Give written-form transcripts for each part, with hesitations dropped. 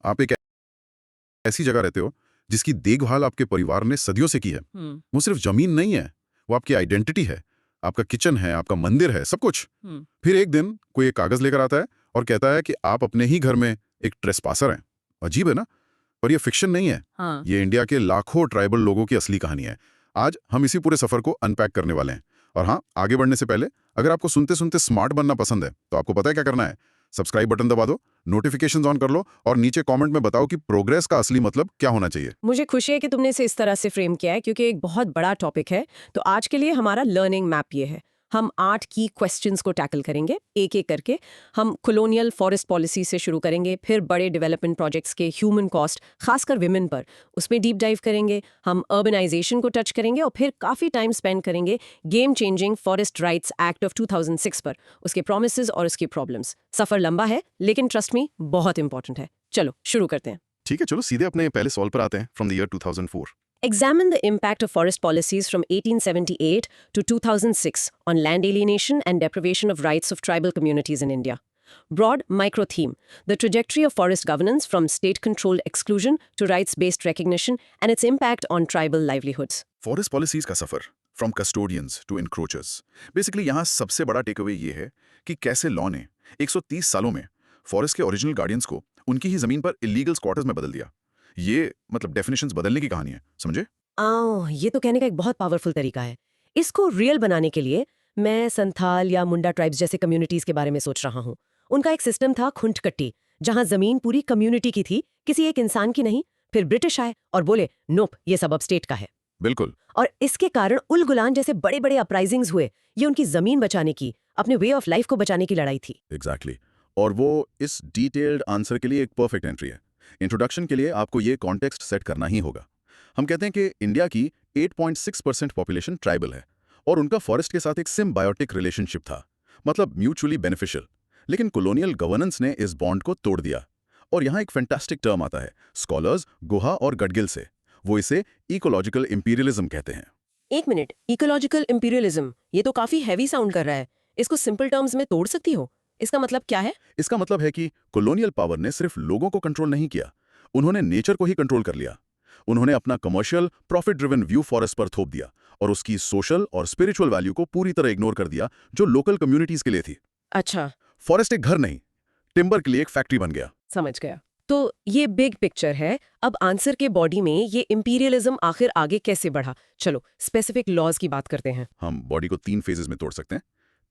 आप एक ऐसी जगह रहते हो जिसकी देखभाल आपके परिवार ने सदियों से की है। वो सिर्फ जमीन नहीं है, वो आपकी आइडेंटिटी है, आपका किचन है, आपका मंदिर है, सब कुछ। हम्म। फिर एक दिन कोई एक कागज लेकर आता है और कहता है कि आप अपने ही घर में एक ट्रेसपासर हैं। अजीब है ना? पर ये फिक्शन नहीं है। हाँ। ये इंडिया के लाखों ट्राइबल लोगों की असली कहानी है। आज हम इसी पूरे सफर को अनपैक करने वाले हैं। और हाँ, आगे बढ़ने से पहले अगर आपको सुनते सुनते स्मार्ट बनना पसंद है तो आपको पता है क्या करना है। सब्सक्राइब बटन दबा दो, नोटिफिकेशंस ऑन कर लो और नीचे कमेंट में बताओ कि प्रोग्रेस का असली मतलब क्या होना चाहिए। मुझे खुशी है कि तुमने इसे इस तरह से फ्रेम किया है क्योंकि एक बहुत बड़ा टॉपिक है। तो आज के लिए हमारा लर्निंग मैप ये है। हम 8 की क्वेश्चंस को टैकल करेंगे एक एक करके। हम कॉलोनियल फॉरेस्ट पॉलिसी से शुरू करेंगे, फिर बड़े डेवलपमेंट प्रोजेक्ट्स के ह्यूमन कॉस्ट, खासकर विमेन पर, उसमें डीप डाइव करेंगे। हम अर्बनाइजेशन को टच करेंगे और फिर काफ़ी टाइम स्पेंड करेंगे game changing forest rights act of 2006 पर, उसके प्रोमिसेस और उसके प्रॉब्लम्स। सफ़र लंबा है लेकिन ट्रस्ट मी बहुत इंपॉर्टेंट है। चलो शुरू करते हैं। ठीक है, चलो सीधे अपने पहले सवाल पर आते हैं। From the year 2004। Examine the impact of forest policies from 1878 to 2006 on land alienation and deprivation of rights of tribal communities in India. Broad micro theme: the trajectory of forest governance from state controlled exclusion to rights based recognition and its impact on tribal livelihoods. Forest policies का सफर from custodians to encroachers. Basically यहाँ सबसे बड़ा take away ये है कि कैसे law ने 130 सालों में फॉरेस्ट के ओरिजिनल गार्डियंस को उनकी ही जमीन पर इलीगल स्क्वाटर्स में बदल दिया। ये मतलब डेफिनेशंस बदलने की कहानी है, समझे? ये तो कहने का एक बहुत पावरफुल तरीका है। इसको रियल बनाने के लिए मैं संथाल या मुंडा ट्राइब्स जैसे कम्युनिटीज के बारे में सोच रहा हूँ। उनका एक सिस्टम था खुंटकट्टी, जहाँ जमीन पूरी कम्युनिटी की थी, किसी एक इंसान की नहीं। फिर ब्रिटिश आए और बोले नोप, ये सब अब स्टेट का है। बिल्कुल। और इसके कारण उल गुलान जैसे बड़े बड़े अपराइजिंग्स हुए। ये उनकी जमीन बचाने की, अपने वे ऑफ लाइफ को बचाने की लड़ाई थी। एग्जैक्टली और वो इस डिटेल्ड आंसर के लिए एक परफेक्ट एंट्री है। इंट्रोडक्शन के लिए आपको ये कॉन्टेक्स्ट सेट करना ही होगा। हम कहते हैं कि इंडिया की 8.6% पॉपुलेशन ट्राइबल है और उनका फॉरेस्ट के साथ एक सिम्बायोटिक रिलेशनशिप था, मतलब म्यूचुअली बेनिफिशियल। लेकिन कॉलोनियल गवर्नेंस ने इस बॉन्ड को तोड़ दिया और यहाँ एक फैंटास्टिक टर्म आता है स्कॉलर्स गुहा और गडगिल से। वो इसे इकोलॉजिकल इंपीरियलिज्म कहते हैं। एक मिनट, इकोलॉजिकल इंपीरियलिज्म, ये तो काफी हैवी साउंड कर रहा है। इसको सिंपल टर्म्स में तोड़ सकती हो? इसका मतलब क्या है? इसका मतलब है कि कॉलोनियल पावर ने सिर्फ लोगों को कंट्रोल नहीं किया, उन्होंने नेचर को ही कंट्रोल कर लिया। उन्होंने अपना commercial profit driven view forest पर थोप दिया और उसकी सोशल और स्पिरिचुअल वैल्यू को पूरी तरह इग्नोर कर दिया जो लोकल कम्युनिटीज के लिए थी। अच्छा, फॉरेस्ट एक घर नहीं, टिम्बर के लिए एक फैक्ट्री बन गया। समझ गया। तो ये बिग पिक्चर है। अब आंसर के बॉडी में ये इंपीरियलिज्म आखिर आगे कैसे बढ़ा? चलो स्पेसिफिक लॉज की बात करते हैं। हम बॉडी को 3 फेजेस में तोड़ सकते हैं।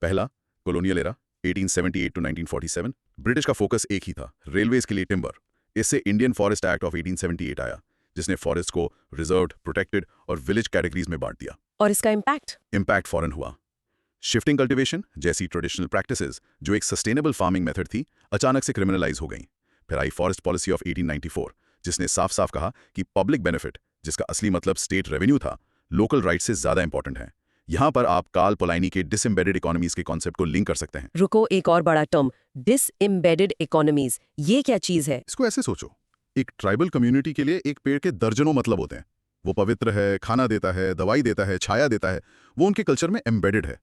पहला, कॉलोनियल एरा 1878 टू 1947। ब्रिटिश का फोकस एक ही था, रेलवेज के लिए टिम्बर। इससे इंडियन फॉरेस्ट एक्ट ऑफ 1878 आया, जिसने फॉरेस्ट को रिजर्व्ड, प्रोटेक्टेड और विलेज कैटेगरीज में बांट दिया। और इसका इम्पैक्ट? इम्पैक्ट फॉरन हुआ। शिफ्टिंग कल्टीवेशन जैसी ट्रेडिशनल प्रैक्टिसेस, जो एक सस्टेनेबल फार्मिंग मेथड थी, अचानक से क्रिमिनलाइज हो गई। फिर आई फॉरेस्ट पॉलिसी ऑफ 1894, जिसने साफ साफ कहा कि पब्लिक बेनिफिट, जिसका असली मतलब स्टेट रेवेन्यू था, लोकल राइट से ज्यादा इंपॉर्टेंट है। यहां पर आप कार्ल पोलानी के डिसएम्बेडेड इकोनॉमीज के कॉन्सेप्ट को लिंक कर सकते हैं। रुको, एक और बड़ा टर्म, डिसएम्बेडेड इकोनॉमीज, ये क्या चीज है? इसको ऐसे सोचो, एक ट्राइबल कम्युनिटी के लिए एक पेड़ के दर्जनों मतलब होते हैं। वो पवित्र है, खाना देता है, दवाई देता है, छाया देता है, वो उनके कल्चर में एम्बेडेड है।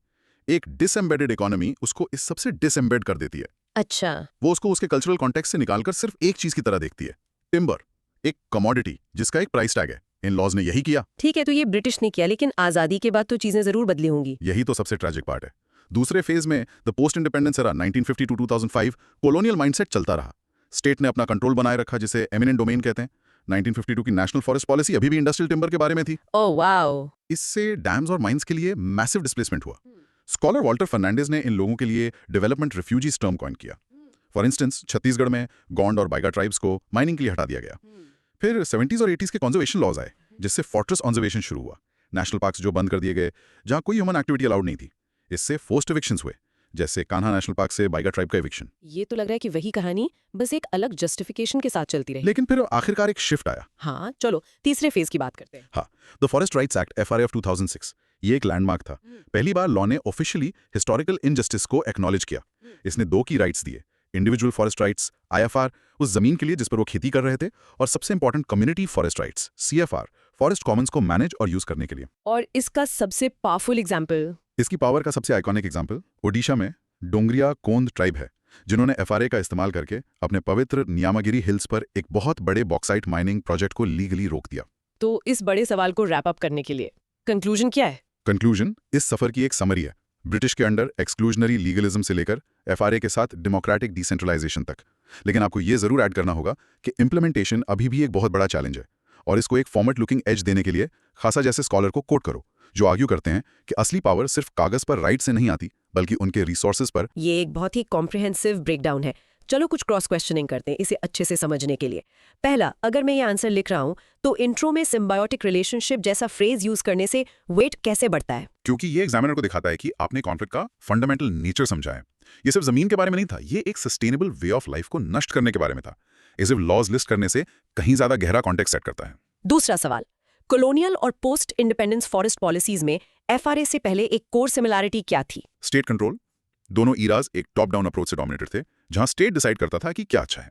एक डिसएम्बेडेड इकोनॉमी उसको इस सबसे डिसएम्बेड कर देती है। अच्छा। वो उसको उसके कल्चरल कॉन्टेक्स्ट से निकालकर सिर्फ एक चीज की तरह देखती है, टिम्बर, एक कमोडिटी जिसका एक प्राइस टैग है। इन लॉज ने यही किया। ठीक है, तो ये ब्रिटिश ने किया, लेकिन आजादी के बाद तो चीजें जरूर बदली होंगी। यही तो सबसे ट्रैजिक पार्ट है। दूसरे फेज में the post independence era 1950 to 2005 colonial mindset चलता रहा। स्टेट ने अपना कंट्रोल बनाए रखा, जिसे एमिनेंट डोमेन कहते हैं। 1952 की नेशनल फॉरेस्ट पॉलिसी अभी भी इंडस्ट्रियल टिम्बर के बारे में थी। Oh wow. इससे डैम्स और माइंस के लिए मैसिव डिस्प्लेसमेंट हुआ। स्कॉलर वॉल्टर फर्नांडिस ने इन लोगों के लिए डेवलपमेंट रिफ्यूजीज टर्म कॉइन किया। फॉर इंस्टेंस, छत्तीसगढ़ में गोंड और बाइगा ट्राइब्स को माइनिंग के लिए हटा दिया गया। फिर 70s और 80s के कंजर्वेशन लॉज आए, जिससे फॉरेस्ट कंजर्वेशन शुरू हुआ। नेशनल पार्क्स जो बंद कर दिए गए, जहां कोई ह्यूमन एक्टिविटी अलाउड नहीं थी। इससे फोर्स्ड इविक्शंस हुए, जैसे कान्हा नेशनल पार्क से बाइगा ट्राइब का इविक्शन। ये तो लग रहा है कि वही कहानी बस एक अलग जस्टिफिकेशन के साथ चलती रही। लेकिन फिर आखिरकार एक शिफ्ट आया। हाँ, चलो तीसरे फेज की बात करते हैं। हाँ, the forest rights act FRA of 2006, ये एक लैंडमार्क था। पहली बार लॉ ने ऑफिशियली हिस्टोरिकल इनजस्टिस को एक्नॉलेज किया। इसने 2 की राइट्स दिए, इंडिविजुअल फॉरेस्ट राइट्स IFR, उस जमीन के लिए जिस पर वो खेती कर रहे थे, और सबसे important community forest rights CFR, forest Commons को मैनेज और यूज करने के लिए। और इसका सबसे पावरफुल एग्जाम्पल? इसकी पावर का सबसे आइकॉनिक एग्जाम्पल ओडिशा में डोंगरिया कोंद ट्राइब है, जिन्होंने एफआरए का इस्तेमाल करके अपने पवित्र नियामागिरी हिल्स पर एक बहुत बड़े बॉक्साइट माइनिंग प्रोजेक्ट को लीगली रोक दिया। तो इस बड़े सवाल को रैप अप करने के लिए कंक्लूजन क्या है? कंक्लूजन इस सफर की एक समरी है। ब्रिटिश के अंडर एक्सक्लूजनरी लीगलिज्म से लेकर एफआरए के साथ डेमोक्रेटिक डिसेंट्रलाइजेशन तक। लेकिन आपको ये जरूर ऐड करना होगा कि इंप्लीमेंटेशन अभी भी एक बहुत बड़ा चैलेंज है, और इसको एक फॉर्मेट लुकिंग एज देने के लिए खासा जैसे स्कॉलर को कोट करो, जो आर्ग्यू करते हैं कि असली पावर सिर्फ कागज पर राइट से नहीं आती, बल्कि उनके रिसोर्सेज पर। ये एक बहुत ही कॉम्प्रिहेंसिव ब्रेकडाउन है। चलो कुछ क्रॉस क्वेश्चनिंग करते हैं इसे अच्छे से समझने के लिए। पहला, अगर मैं ये आंसर लिख रहा हूं तो इंट्रो में सिम्बायोटिक रिलेशनशिप जैसा फ्रेज यूज करने से वेट कैसे बढ़ता है? क्योंकि ये एग्जामिनर को दिखाता है कि आपने कॉन्फ्लिक्ट का फंडामेंटल नेचर समझा है। ये सिर्फ जमीन के बारे में नहीं था, ये एक सस्टेनेबल वे ऑफ लाइफ को नष्ट करने के बारे में था। ये सिर्फ लॉज लिस्ट करने से कहीं ज्यादा गहरा कॉन्टेक्स्ट सेट करता है। दूसरा सवाल, कॉलोनियल और पोस्ट इंडिपेंडेंस फॉरेस्ट पॉलिसीज में एफआरए से पहले एक कोर सिमिलैरिटी क्या थी? State control. दोनों ईराज एक टॉप डाउन अप्रोच से डोमिनेटेड थे, जहां स्टेट डिसाइड करता था कि क्या अच्छा है।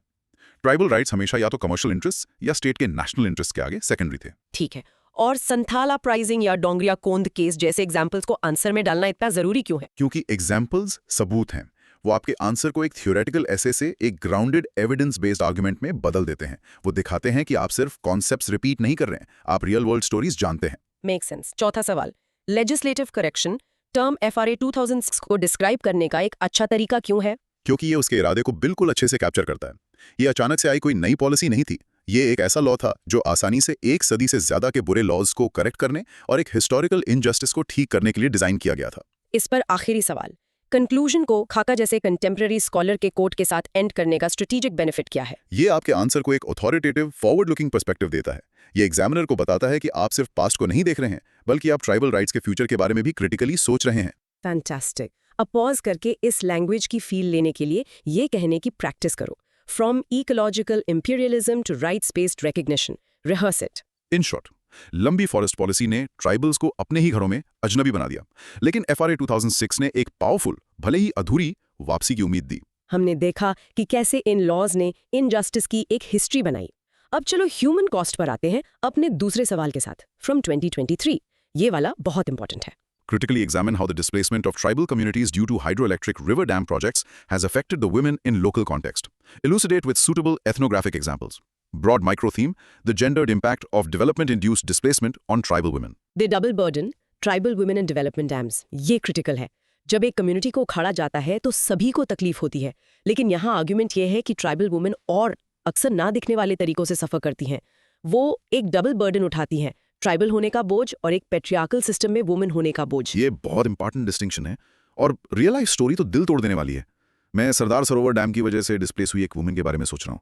ट्राइबल राइट्स हमेशा या तो कमर्शियल इंटरेस्ट या स्टेट के नेशनल इंटरेस्ट के आगे सेकेंडरी थे। ठीक है, और संथाला प्राइजिंग या डोंगरिया कोंद केस जैसे एग्जाम्पल्स को आंसर में डालना इतना जरूरी क्यों है? क्योंकि एग्जाम्पल्स सबूत हैं। वो आपके आंसर को एक थ्योरेटिकल ऐसे से एक ग्राउंडेड एविडेंस बेस्ड आर्गुमेंट में बदल देते हैं। वो दिखाते हैं कि आप सिर्फ कॉन्सेप्ट्स रिपीट नहीं कर रहे हैं, आप रियल वर्ल्ड स्टोरीज जानते हैं। Make sense. चौथा सवाल, लेजिस्लेटिव करेक्शन टर्म एफआरए 2006 को डिस्क्राइब करने का एक अच्छा तरीका क्यों है? क्योंकि ये उसके इरादे को बिल्कुल अच्छे से कैप्चर करता है। ये अचानक से आई कोई नई पॉलिसी नहीं थी, ये एक ऐसा लॉ था जो आसानी से एक सदी से ज्यादा के बुरे लॉज को करेक्ट करने और एक हिस्टोरिकल इनजस्टिस को ठीक करने के लिए डिजाइन किया गया था। इस पर आखिरी सवाल, कंक्लूजन को खाका जैसे कंटेम्प्रेरी स्कॉलर के कोट के साथ एंड करने का स्ट्रेटेजिक बेनिफिट क्या है? ये आपके आंसर को एक अथॉरिटेटिव फॉरवर्ड लुकिंग पर्सपेक्टिव देता है। ये एग्जामिनर को बताता है कि आप सिर्फ पास्ट को नहीं देख रहे हैं, बल्कि आप ट्राइबल राइट्स के फ्यूचर के बारे में भी क्रिटिकली सोच रहे हैं। फैंटास्टिक। अब पॉज करके इस लैंग्वेज की फील लेने के लिए ये कहने की प्रैक्टिस करो, from ecological imperialism to rights based recognition, rehearse it. In short, लंबी फॉरेस्ट पॉलिसी ने ट्राइबल्स को अपने ही घरों में अजनबी बना दिया, लेकिन एफआरए 2006 ने एक पावरफुल, भले ही अधूरी, वापसी की उम्मीद दी। हमने देखा कि कैसे इन लॉज ने इनजस्टिस की एक हिस्ट्री बनाई। अब चलो ह्यूमन कॉस्ट पर आते हैं अपने दूसरे सवाल के साथ, फ्रॉम 2023। ये वाला बहुत इंपॉर्टेंट है। Critically examine how the displacement of tribal communities due to hydroelectric river dam projects has affected the women in local context. Elucidate with suitable ethnographic examples. Broad micro-theme, the gendered impact of development-induced displacement on tribal women. The double burden, tribal women and development dams, ये critical है। जब एक community को उखाड़ा जाता है तो सभी को तकलीफ होती है, लेकिन यहाँ आर्ग्यूमेंट ये है कि ट्राइबल वुमेन और अक्सर ना दिखने वाले तरीकों से सफ़र करती हैं। वो एक डबल बर्डन उठाती हैं, ट्राइबल होने का बोझ और एक पेट्रियार्कल सिस्टम में वुमेन होने का बोझ। ये बहुत इंपॉर्टेंट डिस्टिंक्शन है, और रियल लाइफ स्टोरी तो दिल तोड़ देने वाली है। मैं सरदार सरोवर डैम की वजह से डिस्प्लेस हुई एक वुमेन के बारे में सोच रहा हूँ।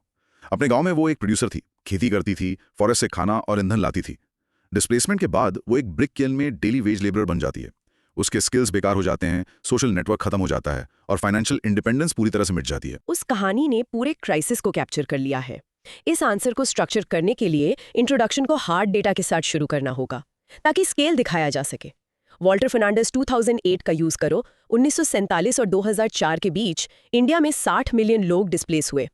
अपने गांव में वो एक प्रोड्यूसर थी, खेती करती थी, फॉरेस्ट से खाना और ईंधन लाती थी। डिस्प्लेसमेंट के बाद वो एक ब्रिक किल्न में डेली वेज लेबरर बन जाती है। उसके स्किल्स बेकार हो जाते हैं, सोशल नेटवर्क खत्म हो जाता है और फाइनेंशियल इंडिपेंडेंस पूरी तरह से मिट जाती है। उस कहानी ने पूरे क्राइसिस को कैप्चर कर लिया है। इस आंसर को स्ट्रक्चर करने के लिए इंट्रोडक्शन को हार्ड डेटा के साथ शुरू करना होगा, ताकि स्केल दिखाया जा सके। वॉल्टर फर्नांडिस 2008 का यूज करो। 1947 और 2004 के बीच इंडिया में 60 मिलियन लोग डिस्प्लेस हुए।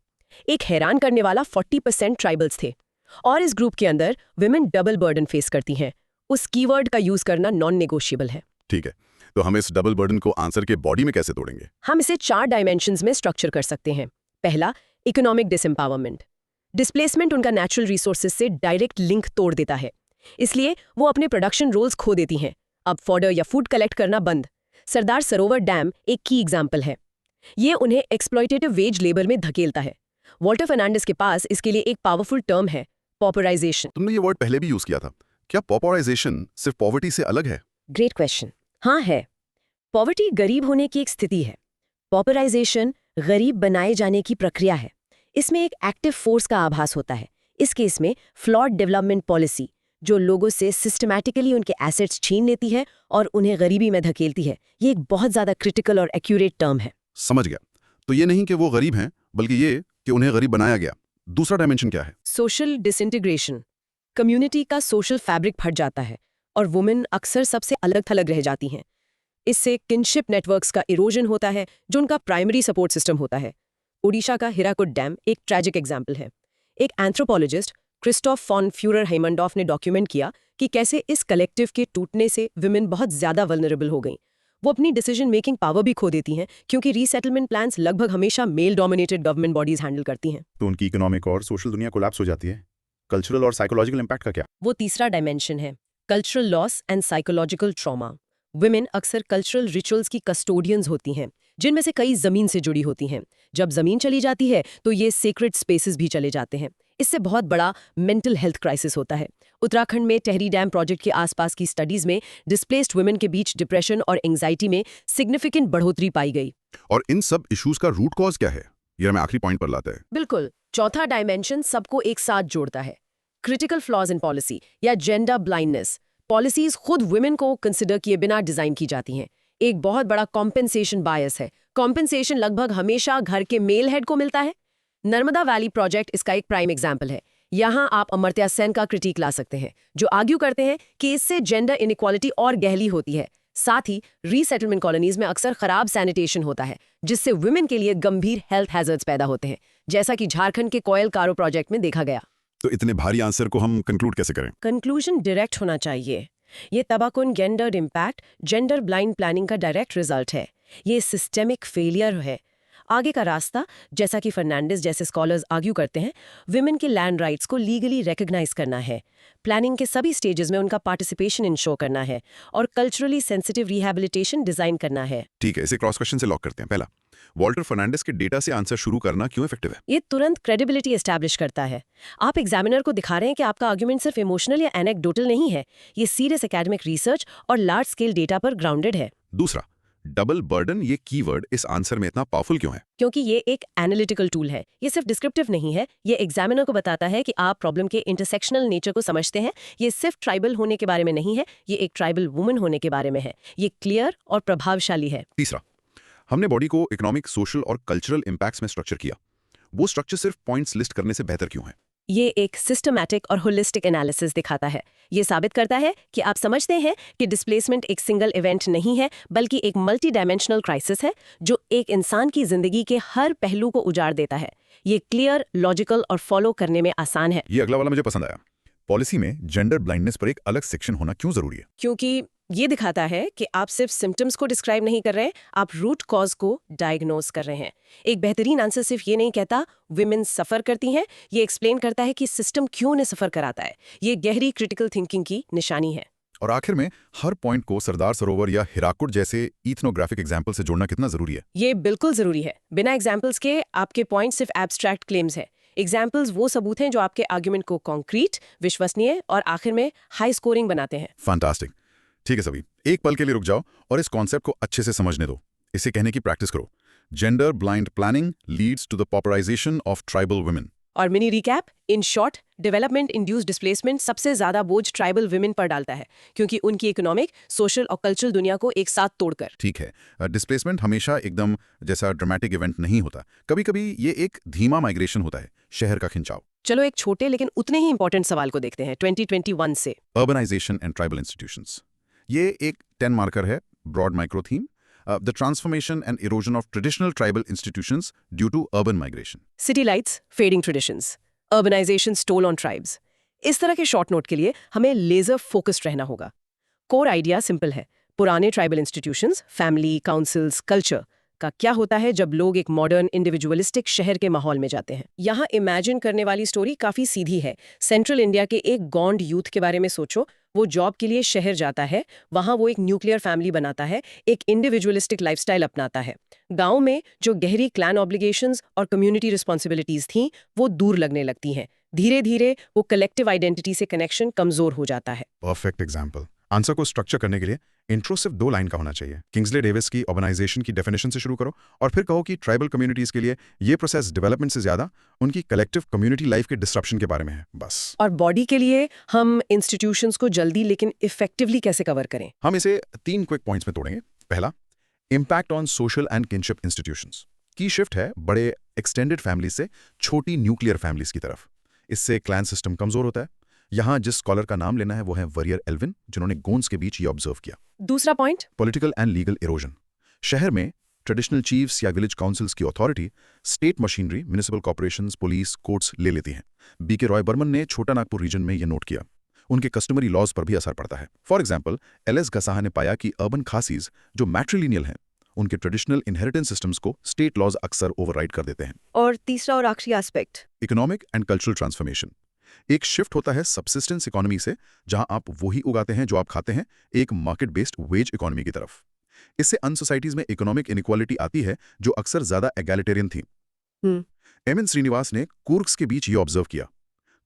एक हैरान करने वाला 40% ट्राइबल्स थे, और इस ग्रुप के अंदर विमेन डबल बर्डन फेस करती हैं। उस कीवर्ड का यूज करना नॉन नेगोशिएबल है। ठीक है, तो हम इस डबल बर्डन को आंसर के बॉडी में कैसे तोड़ेंगे? हम इसे 4 डायमेंशंस में स्ट्रक्चर कर सकते हैं। पहला, इकोनॉमिक डिसएम्पावरमेंट। डिस्प्लेसमेंट उनका नेचुरल रिसोर्सेज से डायरेक्ट लिंक तोड़ देता है, इसलिए वो अपने प्रोडक्शन रोल्स खो देती हैं। अब फॉडर या फूड कलेक्ट करना बंद। सरदार सरोवर डैम एक की एग्जाम्पल है। ये उन्हें एक्सप्लॉयटेटिव वेज लेबर में धकेलता है। वॉल्टर फर्नांडिस के पास इसके लिए एक पावरफुल टर्म है, पॉपुलराइजेशन। तुमने ये वर्ड पहले भी यूज किया था। क्या पॉपुलराइजेशन सिर्फ पॉवर्टी से अलग है? Great question. हाँ है। पॉवर्टी गरीब होने की एक स्थिति है, पॉपुलराइजेशन गरीब बनाए जाने की प्रक्रिया है। इसमें एक एक्टिव फोर्स का आभास होता है। इस केस में फ्लॉड डेवलपमेंट पॉलिसी, जो लोगों से सिस्टमैटिकली उनके एसेट्स छीन लेती है और उन्हें गरीबी में धकेलती है। ये एक बहुत ज़्यादा क्रिटिकल और एक्यूरेट टर्म है। समझ गया। तो ये नहीं कि वो गरीब हैं, बल्कि ये कि उन्हें गरीब बनाया गया। दूसरा डायमेंशन क्या है? Social disintegration. कम्युनिटी का सोशल फैब्रिक फट जाता है और वुमेन अक्सर सबसे अलग थलग रह जाती हैं। इससे किनशिप नेटवर्क्स का इरोजन होता है, जो उनका प्राइमरी सपोर्ट सिस्टम होता है। ओडिशा का हीराकुड डैम एक ट्रैजिक एग्जाम्पल है। एक एंथ्रोपोलॉजिस्ट क्रिस्टोफ फॉन फ्यूरर हेमंडॉफ ने डॉक्यूमेंट किया कि कैसे इस कलेक्टिव के टूटने से विमेन बहुत ज्यादा वल्नरेबल हो गईं। वो अपनी डिसीजन मेकिंग पावर भी खो देती हैं क्योंकि रीसेटलमेंट प्लान्स लगभग हमेशा male dominated government bodies handle करती हैं। तो उनकी इकोनॉमिक और सोशल दुनिया कोलैप्स हो जाती है। कल्चरल और साइकोलॉजिकल इम्पैक्ट का क्या? वो तीसरा डायमेंशन है, cultural loss and psychological trauma. Women अक्सर कल्चरल रिचुअल्स की कस्टोडियंस होती हैं, जिनमें से कई जमीन से जुड़ी होती हैं। जब जमीन चली जाती है तो ये सीक्रेट स्पेसेस भी चले जाते हैं। इससे बहुत बड़ा मेंटल हेल्थ क्राइसिस होता है। उत्तराखंड में टेहरी डैम प्रोजेक्ट के आसपास की स्टडीज में डिस्प्लेस्ड वुमेन के बीच डिप्रेशन और एंग्जाइटी में सिग्निफिकेंट बढ़ोतरी पाई गई। और इन सब इश्यूज का रूट कॉज क्या है, ये हमें आखिरी पॉइंट पर लाता है। बिल्कुल, चौथा डायमेंशन सबको एक साथ जोड़ता है, क्रिटिकल फ्लॉज इन पॉलिसी या जेंडर ब्लाइंडनेस। पॉलिसीज खुद वुमेन को कंसिडर किए बिना डिजाइन की जाती हैं। एक बहुत बड़ा कॉम्पेंसेशन बायस है। कॉम्पेंसेशन लगभग हमेशा घर के मेल हेड को मिलता है। नर्मदा वैली प्रोजेक्ट इसका एक प्राइम एग्जाम्पल है। यहाँ आप अमर्त्या सेन का क्रिटिक ला सकते हैं, जो आर्ग्यू करते हैं कि इससे जेंडर इनइक्वालिटी और गहरी होती है। साथ ही रीसेटलमेंट कॉलोनीज में अक्सर खराब सैनिटेशन होता है, जिससे वुमेन के लिए गंभीर हेल्थ हैजर्ड्स पैदा होते हैं, जैसा कि झारखंड के कोयल कारो प्रोजेक्ट में देखा गया। तो इतने भारी आंसर को हम कंक्लूड कैसे करें? कंक्लूजन डायरेक्ट होना चाहिए। ये तबाकुन gender impact gender blind planning का डायरेक्ट रिजल्ट है। ये सिस्टेमिक फेलियर है। आगे का रास्ता, जैसा कि फर्नांडिस जैसे स्कॉलर्स आर्ग्यू करते हैं, विमेन के लैंड राइट्स को लीगली रिकॉग्नाइज करना है, प्लानिंग के सभी स्टेजेस में उनका पार्टिसिपेशन इंश्योर करना है और कल्चरली सेंसिटिव रिहैबिलिटेशन डिजाइन करना है। ठीक है, इसे क्रॉस क्वेश्चन से लॉक करते हैं। पहला, वॉल्टर फर्नांडिस के डेटा से आंसर शुरू करना क्यों इफेक्टिव है? ये तुरंत क्रेडिबिलिटी एस्टैब्लिश करता है। आप एग्जामिनर को दिखा रहे हैं कि आपका आर्ग्यूमेंट सिर्फ इमोशनल या एनेक्डोटल नहीं है, ये सीरियस एकेडमिक रिसर्च और लार्ज स्केल डेटा पर ग्राउंडेड है। दूसरा, डबल बर्डन, ये कीवर्ड इस आंसर में इतना पावरफुल क्यों है? क्योंकि ये एक एनालिटिकल टूल है। ये सिर्फ डिस्क्रिप्टिव नहीं है। ये एग्जामिनर को बताता है कि आप प्रॉब्लम के इंटरसेक्शनल नेचर को समझते हैं। ये सिर्फ ट्राइबल होने के बारे में नहीं है, ये एक ट्राइबल वुमन होने के बारे में है। ये क्लियर और प्रभावशाली है। तीसरा, हमने बॉडी को इकोनॉमिक, सोशल और कल्चरल इंपैक्ट्स में स्ट्रक्चर किया। वो स्ट्रक्चर सिर्फ पॉइंट्स लिस्ट करने से बेहतर क्यों है? ये एक सिस्टमैटिक और होलिस्टिक एनालिसिस दिखाता है। ये साबित करता है कि आप समझते हैं कि डिस्प्लेसमेंट एक सिंगल इवेंट नहीं है, बल्कि एक मल्टी डायमेंशनल क्राइसिस है जो एक इंसान की जिंदगी के हर पहलू को उजाड़ देता है। ये क्लियर, लॉजिकल और फॉलो करने में आसान है। ये अगला वाला मुझे पसंद आया। पॉलिसी में जेंडर ब्लाइंडनेस पर एक अलग सेक्शन होना क्यों जरूरी है? क्योंकि ये दिखाता है कि आप सिर्फ सिम्टम्स को डिस्क्राइब नहीं कर रहे, आप रूट कॉज को डायग्नोज कर रहे हैं। एक बेहतरीन आंसर सिर्फ ये नहीं कहता विमेन सफर करती हैं, ये एक्सप्लेन करता है कि सिस्टम क्यों उन्हें सफर कराता है। ये गहरी क्रिटिकल थिंकिंग की निशानी है। और आखिर में हर पॉइंट को सरदार सरोवर या हिराकुड जैसे इथनोग्राफिक एग्जाम्पल से जोड़ना कितना जरूरी है? ये बिल्कुल जरूरी है। बिना एग्जाम्पल्स के आपके पॉइंट सिर्फ एब्स्ट्रैक्ट क्लेम्स है। एग्जाम्पल्स वो सबूत हैं जो आपके आर्ग्यूमेंट को कॉन्क्रीट, विश्वसनीय और आखिर में हाई स्कोरिंग बनाते हैं। फैंटास्टिक। ठीक है सभी, एक पल के लिए रुक जाओ और इस कॉन्सेप्ट को अच्छे से समझने दो। इसे कहने की प्रैक्टिस करो। Gender blind planning leads to the popularization of tribal women. और mini recap, in short, development induced displacement सबसे ज्यादा बोझ ट्राइबल वुमेन पर डालता है, क्योंकि उनकी इकोनॉमिक, सोशल और कल्चरल दुनिया को एक साथ तोड़कर। ठीक है, डिस्प्लेसमेंट हमेशा एकदम जैसा ड्रामेटिक इवेंट नहीं होता। कभी कभी ये एक धीमा माइग्रेशन होता है, शहर का खिंचाव। चलो एक छोटे लेकिन उतने ही इंपॉर्टेंट सवाल को देखते हैं 2021 से। अर्बनाइजेशन एंड ट्राइबल इंस्टीट्यूशंस, ये एक 10 मार्कर है, broad micro theme. The transformation and erosion of traditional tribal institutions due to urban migration. City lights, fading traditions, urbanisation toll on tribes. इस तरह के शॉर्ट नोट के लिए हमें लेजर फोकस्ड रहना होगा। कोर आइडिया सिंपल है। पुराने tribal institutions, family, councils, culture का क्या होता है जब लोग एक मॉडर्न इंडिविजुअलिस्टिक शहर के माहौल में जाते हैं। यहाँ इमेजिन करने वाली स्टोरी काफी सीधी है। सेंट्रल इंडिया के एक गॉन्ड यूथ के बारे में सोचो। वो जॉब के लिए शहर जाता है, वहाँ वो एक न्यूक्लियर फैमिली बनाता है, एक इंडिविजुअलिस्टिक लाइफस्टाइल अपनाता है। गांव में जो गहरी क्लैन ऑब्लिगेशंस और कम्युनिटी रिस्पॉन्सिबिलिटीज थीं, वो दूर लगने लगती हैं। धीरे धीरे वो कलेक्टिव आइडेंटिटी से कनेक्शन कमजोर हो जाता है। Perfect example. आंसर को स्ट्रक्चर करने के लिए इंट्रो सिर्फ 2 लाइन का होना चाहिए। किंग्सले डेविस की ऑर्गेनाइजेशन की डेफिनेशन से शुरू करो और फिर कहो कि ट्राइबल कम्युनिटीज के लिए ये प्रोसेस डेवलपमेंट से ज्यादा उनकी कलेक्टिव कम्युनिटी लाइफ के डिस्ट्रप्शन के बारे में है, बस। और बॉडी के लिए हम इंस्टीट्यूशंस को जल्दी लेकिन इफेक्टिवली कैसे कवर करें? हम इसे 3 क्विक पॉइंट्स में तोड़ेंगे। पहला, impact on social and kinship institutions की शिफ्ट है बड़े एक्सटेंडेड फैमिली से छोटी न्यूक्लियर फैमिलीज की तरफ। इससे क्लैन सिस्टम कमजोर होता है। यहाँ जिस स्कॉलर का नाम लेना है वो है वरियर एल्विन, जिन्होंने गोन्स के बीच ये ऑब्जर्व किया। दूसरा point, political and legal erosion. शहर में ट्रेडिशनल चीफ्स या विलेज काउंसिल्स की authority state machinery, municipal corporations, police, courts ले लेती हैं। बीके रॉय बर्मन ने छोटा नागपुर रीजन में ये नोट किया। उनके कस्टमरी लॉज पर भी असर पड़ता है। फॉर एग्जाम्पल, एलएस गसाहा ने पाया कि अर्बन खासीज जो मैट्रिलिनियल हैं, उनके ट्रेडिशनल इनहेरिटेंस सिस्टम्स को स्टेट लॉज अक्सर ओवरराइड कर देते हैं। और तीसरा और आखिरी aspect, economic and cultural transformation. एक शिफ्ट होता है सब्सिस्टेंस इकोनॉमी से, जहां आप वही उगाते हैं जो आप खाते हैं, एक मार्केट बेस्ड वेज इकोनॉमी की तरफ। इससे अन सोसाइटीज में इकोनॉमिक इनइक्वालिटी आती है जो अक्सर ज्यादा एगैलिटेरियन थी। एम.एन. श्रीनिवास ने कूर्ग्स के बीच ये ऑब्जर्व किया।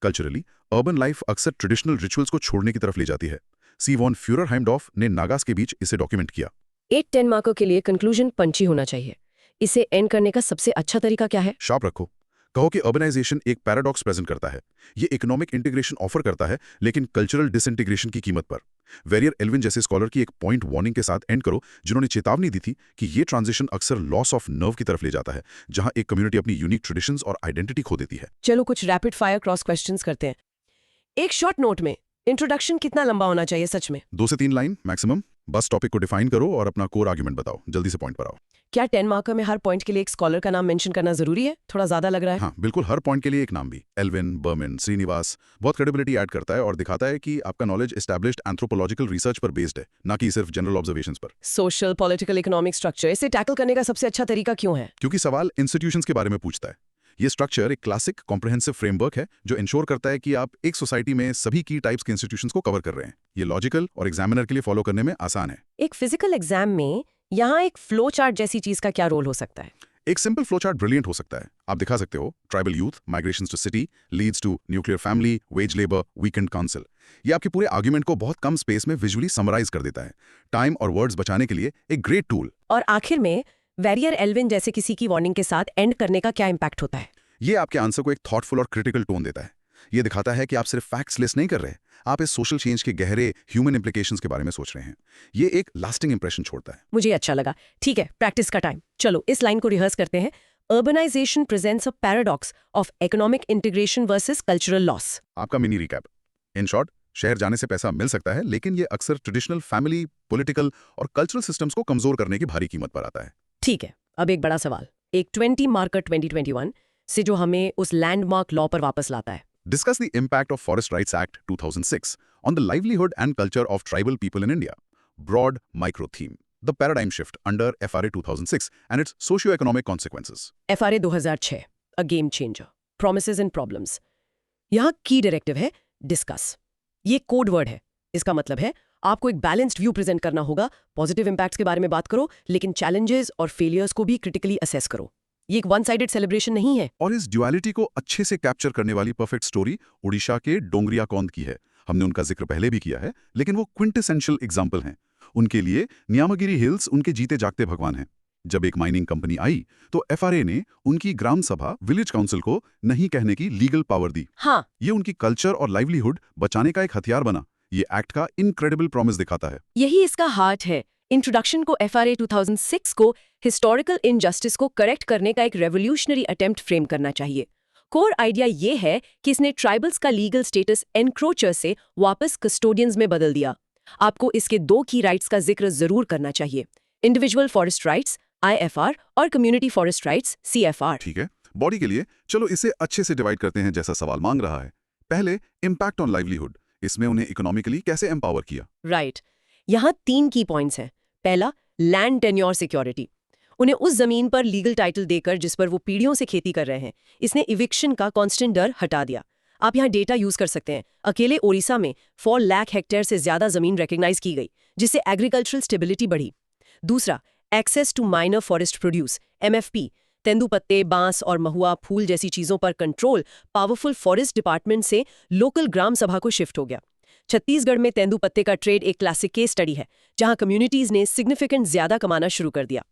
कल्चरली अर्बन लाइफ अक्सर ट्रेडिशनल रिचुअल्स को छोड़ने की तरफ ले जाती है। सी वॉन फ्यूररहाइमडॉर्फ ने नागास के बीच इसे डॉक्यूमेंट किया। 8-10 मार्कों के लिए कंक्लूजन पंची होना चाहिए। इसे एंड करने का सबसे अच्छा तरीका क्या है? शार्प रखो। कहो कि अर्बनाइजेशन एक पैराडॉक्स प्रेजेंट करता है। ये इकोनॉमिक इंटीग्रेशन ऑफर करता है, लेकिन कल्चरल डिसइंटीग्रेशन की कीमत पर। वेरियर एल्विन जैसे स्कॉलर की एक पॉइंट वार्निंग के साथ एंड करो, जिन्होंने चेतावनी दी थी कि ये ट्रांजिशन अक्सर लॉस ऑफ नर्व की तरफ ले जाता है, जहां एक कम्युनिटी अपनी यूनिक ट्रेडिशंस और आइडेंटिटी खो देती है। चलो कुछ रैपिड फायर क्रॉस क्वेश्चंस करते हैं। एक शॉर्ट नोट में इंट्रोडक्शन कितना लंबा होना चाहिए सच में? 2 से 3 लाइन मैक्सिमम। बस टॉपिक को डिफाइन करो और अपना कोर आर्गुमेंट बताओ। जल्दी से पॉइंट पर आओ। क्या 10 मार्कर में हर पॉइंट के लिए एक स्कॉलर का नाम मेंशन करना जरूरी है? थोड़ा ज्यादा लग रहा है। हाँ, बिल्कुल। हर पॉइंट के लिए एक नाम भी। एल्विन, बर्मन, श्रीनिवास बहुत क्रेडिबिलिटी ऐड करता है और दिखाता है कि आपका नॉलेज एस्टैब्लिश्ड एंथ्रोपोलॉजिकल रिसर्च पर बेस्ड है, ना कि सिर्फ जनरल ऑब्जर्वेशंस पर। सोशल, पॉलिटिकल, इकोनॉमिक स्ट्रक्चर, इसे टैकल करने का सबसे अच्छा तरीका क्यों है? क्योंकि सवाल इंस्टीट्यूशंस के बारे में पूछता है। ये स्ट्रक्चर एक क्लासिक कॉम्प्रिहेंसिव फ्रेमवर्क है जो इंश्योर करता है कि आप एक सोसाइटी में सभी की टाइप्स के इंस्टीट्यूशंस को कवर कर रहे हैं। ये लॉजिकल और एग्जामिनर के लिए फॉलो करने में आसान है। एक फिजिकल एग्जाम में यहाँ एक फ्लो चार्ट जैसी चीज का क्या रोल हो सकता है? एक सिंपल फ्लो चार्ट ब्रिलियंट हो सकता है। आप दिखा सकते हो tribal youth, migrations to city, leads to nuclear family, wage labour, weekend council. ये आपके पूरे आर्ग्यूमेंट को बहुत कम स्पेस में विजुअली समराइज कर देता है। टाइम और वर्ड्स बचाने के लिए एक ग्रेट टूल। और आखिर में वेरियर एल्विन जैसे किसी की वार्निंग के साथ एंड करने का क्या इम्पैक्ट होता है? ये आपके आंसर को एक थॉटफुल और क्रिटिकल टोन देता है। ये दिखाता है कि आप सिर्फ फैक्ट्स लिस्ट नहीं कर रहे, आप इस सोशल चेंज के गहरे ह्यूमन इंप्लीकेशंस के बारे में सोच रहे हैं। ये एक लास्टिंग इंप्रेशन छोड़ता है। मुझे अच्छा लगा। ठीक है, प्रैक्टिस का टाइम। चलो इस लाइन को रिहर्स करते हैं। Urbanisation presents a paradox of economic integration versus cultural loss. आपका मिनी रिकैप। इन शॉर्ट, शहर जाने से पैसा मिल सकता है, लेकिन ये अक्सर ट्रेडिशनल फैमिली, पॉलिटिकल और कल्चरल सिस्टम्स को कमजोर करने की भारी कीमत पर आता है। ठीक है, अब एक बड़ा सवाल। एक 20 मार्कर 2021 से जो हमें उस लैंडमार्क लॉ पर वापस लाता है। Discuss the impact of Forest Rights Act 2006 on the livelihood and culture of tribal people in India. Broad micro theme. The paradigm shift under FRA 2006 and its socio-economic consequences. FRA 2006, a game changer. Promises and problems. यहाँ की directive है discuss. ये code word है। इसका मतलब है आपको एक बैलेंस्ड व्यू प्रेजेंट करना होगा। पॉजिटिव इंपैक्ट्स के बारे में बात करो, लेकिन चैलेंजेस और फेलियर्स को भी क्रिटिकली असेस करो। ये एक वन साइडेड सेलिब्रेशन नहीं है। और इस ड्युअलिटी को अच्छे से कैप्चर करने वाली परफेक्ट स्टोरी उड़ीसा के डोंगरियाकौंद की है। हमने उनका जिक्र पहले भी किया है, लेकिन वो क्विंटेसेंशियल एग्जाम्पल हैं। उनके लिए न्यामगिरी हिल्स उनके जीते जागते भगवान हैं। जब एक माइनिंग कंपनी आई तो एफआरए ने उनकी ग्राम सभा, विलेज काउंसिल को नहीं कहने की लीगल पावर दी। हाँ, ये उनकी कल्चर और लाइवलीहुड बचाने का एक हथियार बना। ये एक्ट का इनक्रेडिबल प्रॉमिस दिखाता है। यही इसका हार्ट है। इंट्रोडक्शन को FRA 2006 को हिस्टोरिकल इनजस्टिस को करेक्ट करने का एक रेवोल्यूशनरी अटेम्प्ट फ्रेम करना चाहिए। कोर आइडिया ये है कि इसने ट्राइबल्स का लीगल स्टेटस एनक्रोचर से वापस कस्टोडियंस में बदल दिया। आपको इसके 2 की राइट्स का जिक्र जरूर करना चाहिए, इंडिविजुअल फॉरेस्ट राइट्स IFR और कम्युनिटी फॉरेस्ट राइट्स CFR। ठीक है, बॉडी के लिए चलो इसे अच्छे से डिवाइड करते हैं जैसा सवाल मांग रहा है। पहले इम्पैक्ट ऑन लाइवलीहुड, इसमें उन्हें इकोनॉमिकली कैसे एम्पावर किया। राइट, यहाँ 3 की पॉइंट्स हैं। पहला, लैंड टेन्योर सिक्योरिटी। उन्हें उस जमीन पर लीगल टाइटल देकर जिस पर वो पीढ़ियों से खेती कर रहे हैं, इसने इविक्शन का कांस्टेंट डर हटा दिया। आप यहाँ डेटा यूज कर सकते हैं। अकेले ओडिशा में 4 लाख हेक्टेयर से ज्यादा जमीन रिकॉग्नाइज की गई, जिससे एग्रीकल्चरल स्टेबिलिटी बढ़ी। दूसरा, access to minor forest produce MFP, तेंदुपत्ते, बांस और महुआ फूल जैसी चीजों पर कंट्रोल पावरफुल फॉरेस्ट डिपार्टमेंट से लोकल ग्राम सभा को शिफ्ट हो गया। छत्तीसगढ़ में तेंदुपत्ते का ट्रेड एक क्लासिक केस स्टडी है, जहां कम्युनिटीज ने सिग्निफिकेंट ज्यादा कमाना शुरू कर दिया।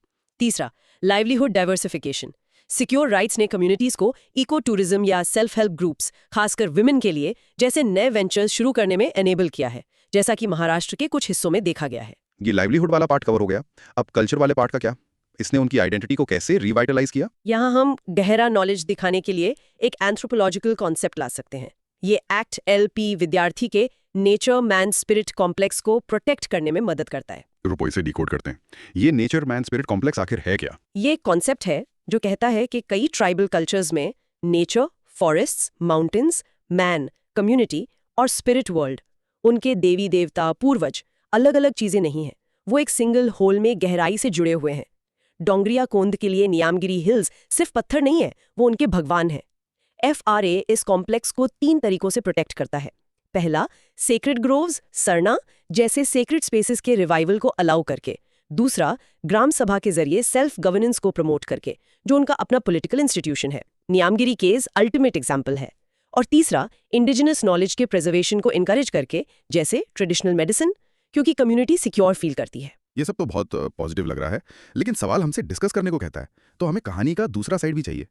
तीसरा, लाइवलीहुड डाइवर्सिफिकेशन। सिक्योर राइट्स ने कम्युनिटीज को इको टूरिज्म या सेल्फ हेल्प ग्रुप्स, खासकर विमेन के लिए, जैसे नए वेंचर्स शुरू करने में एनेबल किया है, जैसा कि महाराष्ट्र के कुछ हिस्सों में देखा गया है। ये लाइवलीहुड वाला पार्ट कवर हो गया। अब कल्चर वाले पार्ट का क्या? इसने उनकी आइडेंटिटी को कैसे रिवाइटलाइज किया? यहाँ हम गहरा नॉलेज दिखाने के लिए एक एंथ्रोपोलॉजिकल कॉन्सेप्ट ला सकते हैं। ये एक्ट LP विद्यार्थी के नेचर मैन स्पिरिट कॉम्प्लेक्स को प्रोटेक्ट करने में मदद करता है। रुपये से डिकोड करते हैं। ये नेचर मैन स्पिरिट कॉम्प्लेक्स आखिर है क्या? ये कॉन्सेप्ट है जो कहता है कि कई ट्राइबल कल्चर्स में nature, forests, mountains, man, community और स्पिरिट वर्ल्ड उनके देवी देवता पूर्वज अलग अलग चीजें नहीं हैं, वो एक सिंगल होल में गहराई से जुड़े हुए हैं। डोंगरिया कोंद के लिए नियामगिरी हिल्स सिर्फ पत्थर नहीं है, वो उनके भगवान हैं। FRA इस कॉम्प्लेक्स को 3 तरीकों से प्रोटेक्ट करता है। पहला, सेक्रेड ग्रोव्स सरना जैसे सेक्रेड स्पेसेस के रिवाइवल को अलाउ करके। दूसरा, ग्राम सभा के जरिए सेल्फ गवर्नेंस को प्रमोट करके, जो उनका अपना पॉलिटिकल इंस्टीट्यूशन है। नियामगिरी केस अल्टीमेट एग्जाम्पल है। और तीसरा, इंडिजिनस नॉलेज के प्रिजर्वेशन को इनकरेज करके, जैसे ट्रेडिशनल मेडिसिन, क्योंकि कम्युनिटी सिक्योर फील करती है। ये सब तो बहुत पॉजिटिव लग रहा है, लेकिन सवाल हमसे डिस्कस करने को कहता है, तो हमें कहानी का दूसरा साइड भी चाहिए।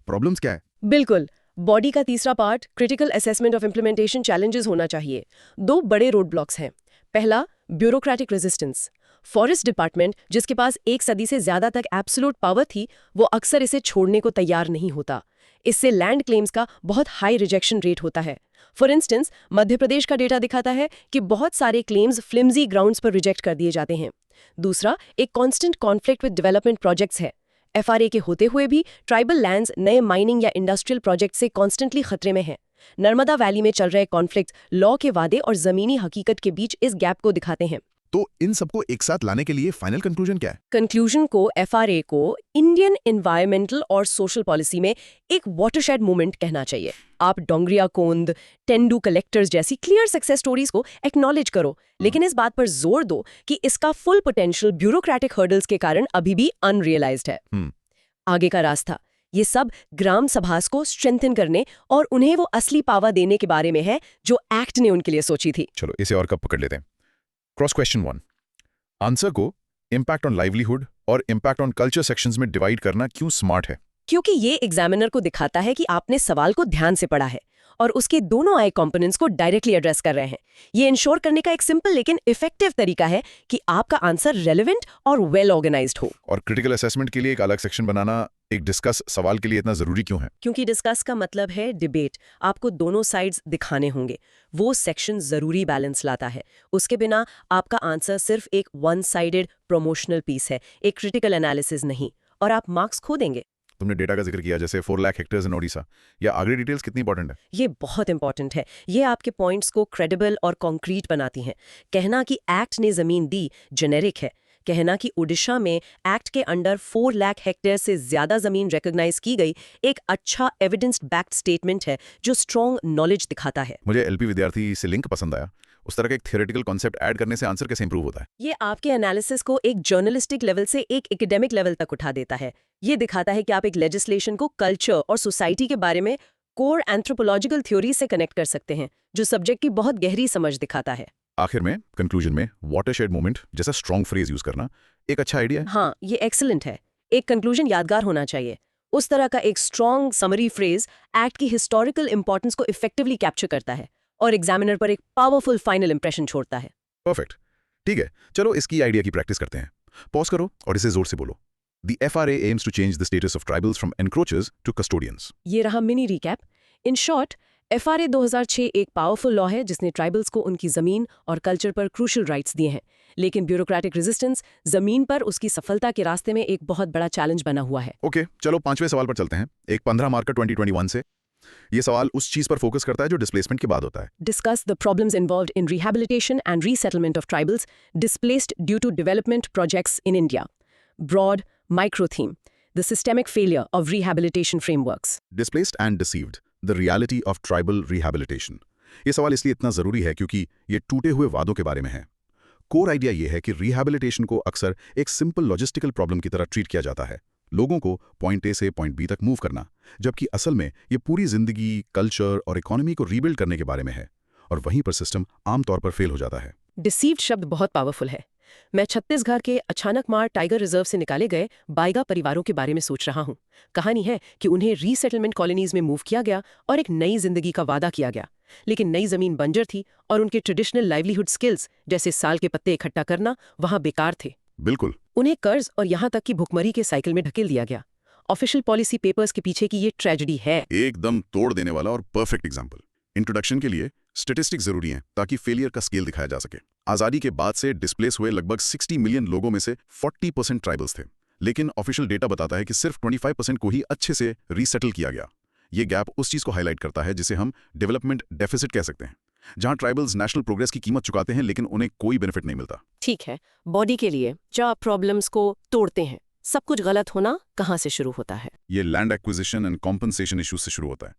प्रॉब्लम्स क्या है? बिल्कुल, बॉडी का तीसरा part critical assessment of implementation challenges होना चाहिए। 2 बड़े रोड ब्लॉक्स हैं। पहला, ब्यूरोक्रेटिक रेजिस्टेंस। फॉरेस्ट डिपार्टमेंट, जिसके पास 1 सदी से ज्यादा तक एब्सोल्यूट पावर थी, वो अक्सर इसे छोड़ने को तैयार नहीं होता। इससे लैंड क्लेम्स का बहुत हाई रिजेक्शन रेट होता है। फॉर इंस्टेंस, मध्य प्रदेश का डेटा दिखाता है कि बहुत सारे क्लेम्स फ्लिम्जी ग्राउंड्स पर रिजेक्ट कर दिए जाते हैं। दूसरा, एक constant conflict with development projects है। FRA के होते हुए भी ट्राइबल लैंड्स नए माइनिंग या इंडस्ट्रियल प्रोजेक्ट से कॉन्स्टेंटली खतरे में हैं। नर्मदा वैली में चल रहे कॉन्फ्लिक्ट लॉ के वादे और जमीनी हकीकत के बीच इस गैप को दिखाते हैं। तो इन सबको एक साथ लाने के लिए फाइनल कंक्लूजन क्या है? कंक्लूजन को FRA को इंडियन एनवायरमेंटल और सोशल पॉलिसी में एक वाटरशेड मूवमेंट कहना चाहिए। आप डोंगरिया कोंद, तेंदू कलेक्टर्स जैसी क्लियर सक्सेस स्टोरीज को एक्नॉलेज करो, लेकिन इस बात पर जोर दो कि इसका फुल पोटेंशियल ब्यूरोक्रेटिक हर्डल्स के कारण अभी भी अनरियलाइज्ड है। आगे का रास्ता, ये सब ग्राम सभास को स्ट्रेंथन करने और उन्हें वो असली पावर देने के बारे में है जो एक्ट ने उनके लिए सोची थी। चलो इसे और कब पकड़ लेते हैं। क्रॉस क्वेश्चन 1, आंसर को इम्पैक्ट ऑन लाइवलीहुड और इम्पैक्ट ऑन कल्चर सेक्शंस में डिवाइड करना क्यों स्मार्ट है? क्योंकि ये एग्जामिनर को दिखाता है कि आपने सवाल को ध्यान से पढ़ा है और उसके दोनों आए कंपोनेंट्स को डायरेक्टली एड्रेस कर रहे हैं। ये इंश्योर करने का एक सिंपल लेकिन इफेक्टिव तरीका है कि आपका आंसर रेलेवेंट और वेल ऑर्गेनाइज्ड हो। और क्रिटिकल असेसमेंट के लिए एक अलग सेक्शन बनाना एक डिस्कस सवाल के लिए इतना जरूरी क्यों है? क्योंकि डिस्कस का मतलब है डिबेट। आपको दोनों साइड्स दिखाने होंगे। वो सेक्शन जरूरी बैलेंस लाता है। उसके बिना आपका आंसर सिर्फ एक वन साइडेड प्रमोशनल पीस है, एक क्रिटिकल एनालिसिस नहीं, और आप मार्क्स खो देंगे। तुमने डेटा का जिक्र किया, जैसे 4 लाख हेक्टेयर्स इन ओडिशा, या आगे डिटेल्स कितनी इंपॉर्टेंट है? ये बहुत इंपॉर्टेंट है। ये आपके पॉइंट्स को क्रेडिबल और कॉन्क्रीट बनाती हैं। कहना कि एक्ट ने जमीन दी जेनेरिक है। कहना कि ओडिशा में एक्ट के अंडर 4 लाख हेक्टेयर से ज्यादा जमीन रिकॉग्नाइज की गई एक अच्छा एविडेंस बैक्ड स्टेटमेंट है जो स्ट्रॉन्ग नॉलेज दिखाता है। मुझे LP विद्यार्थी से लिंक पसंद आया। उस तरह का एक थियोरेटिकल कॉन्सेप्ट ऐड करने से आंसर कैसे इंप्रूव होता है? ये आपके एनालिसिस को एक जर्नलिस्टिक लेवल से एक एकेडमिक लेवल तक उठा देता है। ये दिखाता है कि आप एक लेजिस्लेशन को कल्चर और सोसाइटी के बारे में कोर एंथ्रोपोलॉजिकल थ्योरी से कनेक्ट कर सकते हैं, जो सब्जेक्ट की बहुत गहरी समझ दिखाता है। आखिर में कंक्लूजन में वाटरशेड मूवमेंट जैसा स्ट्रॉन्ग फ्रेज यूज करना एक अच्छा आइडिया है। हाँ, ये एक्सीलेंट है। एक कंक्लूजन यादगार होना चाहिए। उस तरह का एक स्ट्रॉन्ग समरी फ्रेज एक्ट की हिस्टोरिकल इंपॉर्टेंस को इफेक्टिवली कैप्चर करता है और एग्जामिनर पर एक पावरफुल फाइनल इंप्रेशन छोड़ता है। परफेक्ट, ठीक है, चलो इसकी आइडिया की प्रैक्टिस करते हैं। पॉज करो और इसे जोर से बोलो। The FRA aims to change the status of tribals from encroachers to custodians. ये रहा mini recap. In short, FRA 2006 एक पावरफुल लॉ है जिसने ट्राइबल्स को उनकी जमीन और कल्चर पर क्रूशल राइट्स दिए हैं, लेकिन ब्यूरोक्रेटिक रेजिस्टेंस जमीन पर उसकी सफलता के रास्ते में एक बहुत बड़ा चैलेंज बना हुआ है। ओके, चलो 5वें सवाल पर चलते हैं। एक 15 मार्क का 2021 से। ये सवाल उस चीज पर फोकस करता है जो डिस्प्लेसमेंट के बाद होता है। Discuss the problems involved in rehabilitation and resettlement of tribals displaced due to development projects in India. Broad micro theme: the systemic failure of rehabilitation frameworks. Displaced and deceived: the reality of tribal rehabilitation. ये सवाल इसलिए इतना जरूरी है क्योंकि ये टूटे हुए वादों के बारे में है। कोर आइडिया ये है कि रिहैबिलिटेशन को अक्सर एक सिंपल लॉजिस्टिकल प्रॉब्लम की तरह ट्रीट किया जाता है, लोगों को पॉइंट ए से पॉइंट बी तक मूव करना, जबकि असल में ये पूरी जिंदगी, कल्चर और इकोनॉमी को रीबिल्ड करने के बारे में है, और वहीं पर सिस्टम आमतौर पर फेल हो जाता है। डिसीव्ड शब्द बहुत पावरफुल है। मैं छत्तीसगढ़ के अचानक मार टाइगर रिजर्व से निकाले गए बाइगा परिवारों के बारे में सोच रहा हूँ। कहानी है कि उन्हें रीसेटलमेंट कॉलोनीज में मूव किया गया और एक नई जिंदगी का वादा किया गया, लेकिन नई जमीन बंजर थी और उनके ट्रेडिशनल लाइवलीहुड स्किल्स जैसे साल के पत्ते इकट्ठा करना वहां बेकार थे। बिल्कुल। उन्हें कर्ज और यहाँ तक कि भुखमरी के साइकिल में ढकेल दिया गया। ऑफिशियल पॉलिसी पेपर्स के पीछे की ये ट्रेजेडी है। एकदम तोड़ देने वाला और परफेक्ट एग्जाम्पल। इंट्रोडक्शन के लिए स्टेटिस्टिक्स जरूरी हैं ताकि फेलियर का स्केल दिखाया जा सके। आजादी के बाद से डिस्प्लेस हुए लगभग 60 मिलियन लोगों में से 40% ट्राइबल्स थे, लेकिन ऑफिशियल डेटा बताता है कि सिर्फ 25% को ही अच्छे से रीसेटल किया गया। ये गैप उस चीज को हाईलाइट करता है जिसे हम डेवलपमेंट डेफिसिट कह सकते हैं। जहां ट्राइबल्स नेशनल प्रोग्रेस की कीमत चुकाते हैं लेकिन उन्हें कोई बेनिफिट नहीं मिलता। ठीक है, बॉडी के लिए जब प्रॉब्लम्स को तोड़ते हैं, सब कुछ गलत होना कहाँ से शुरू होता है? ये land acquisition and compensation issues से शुरू होता है।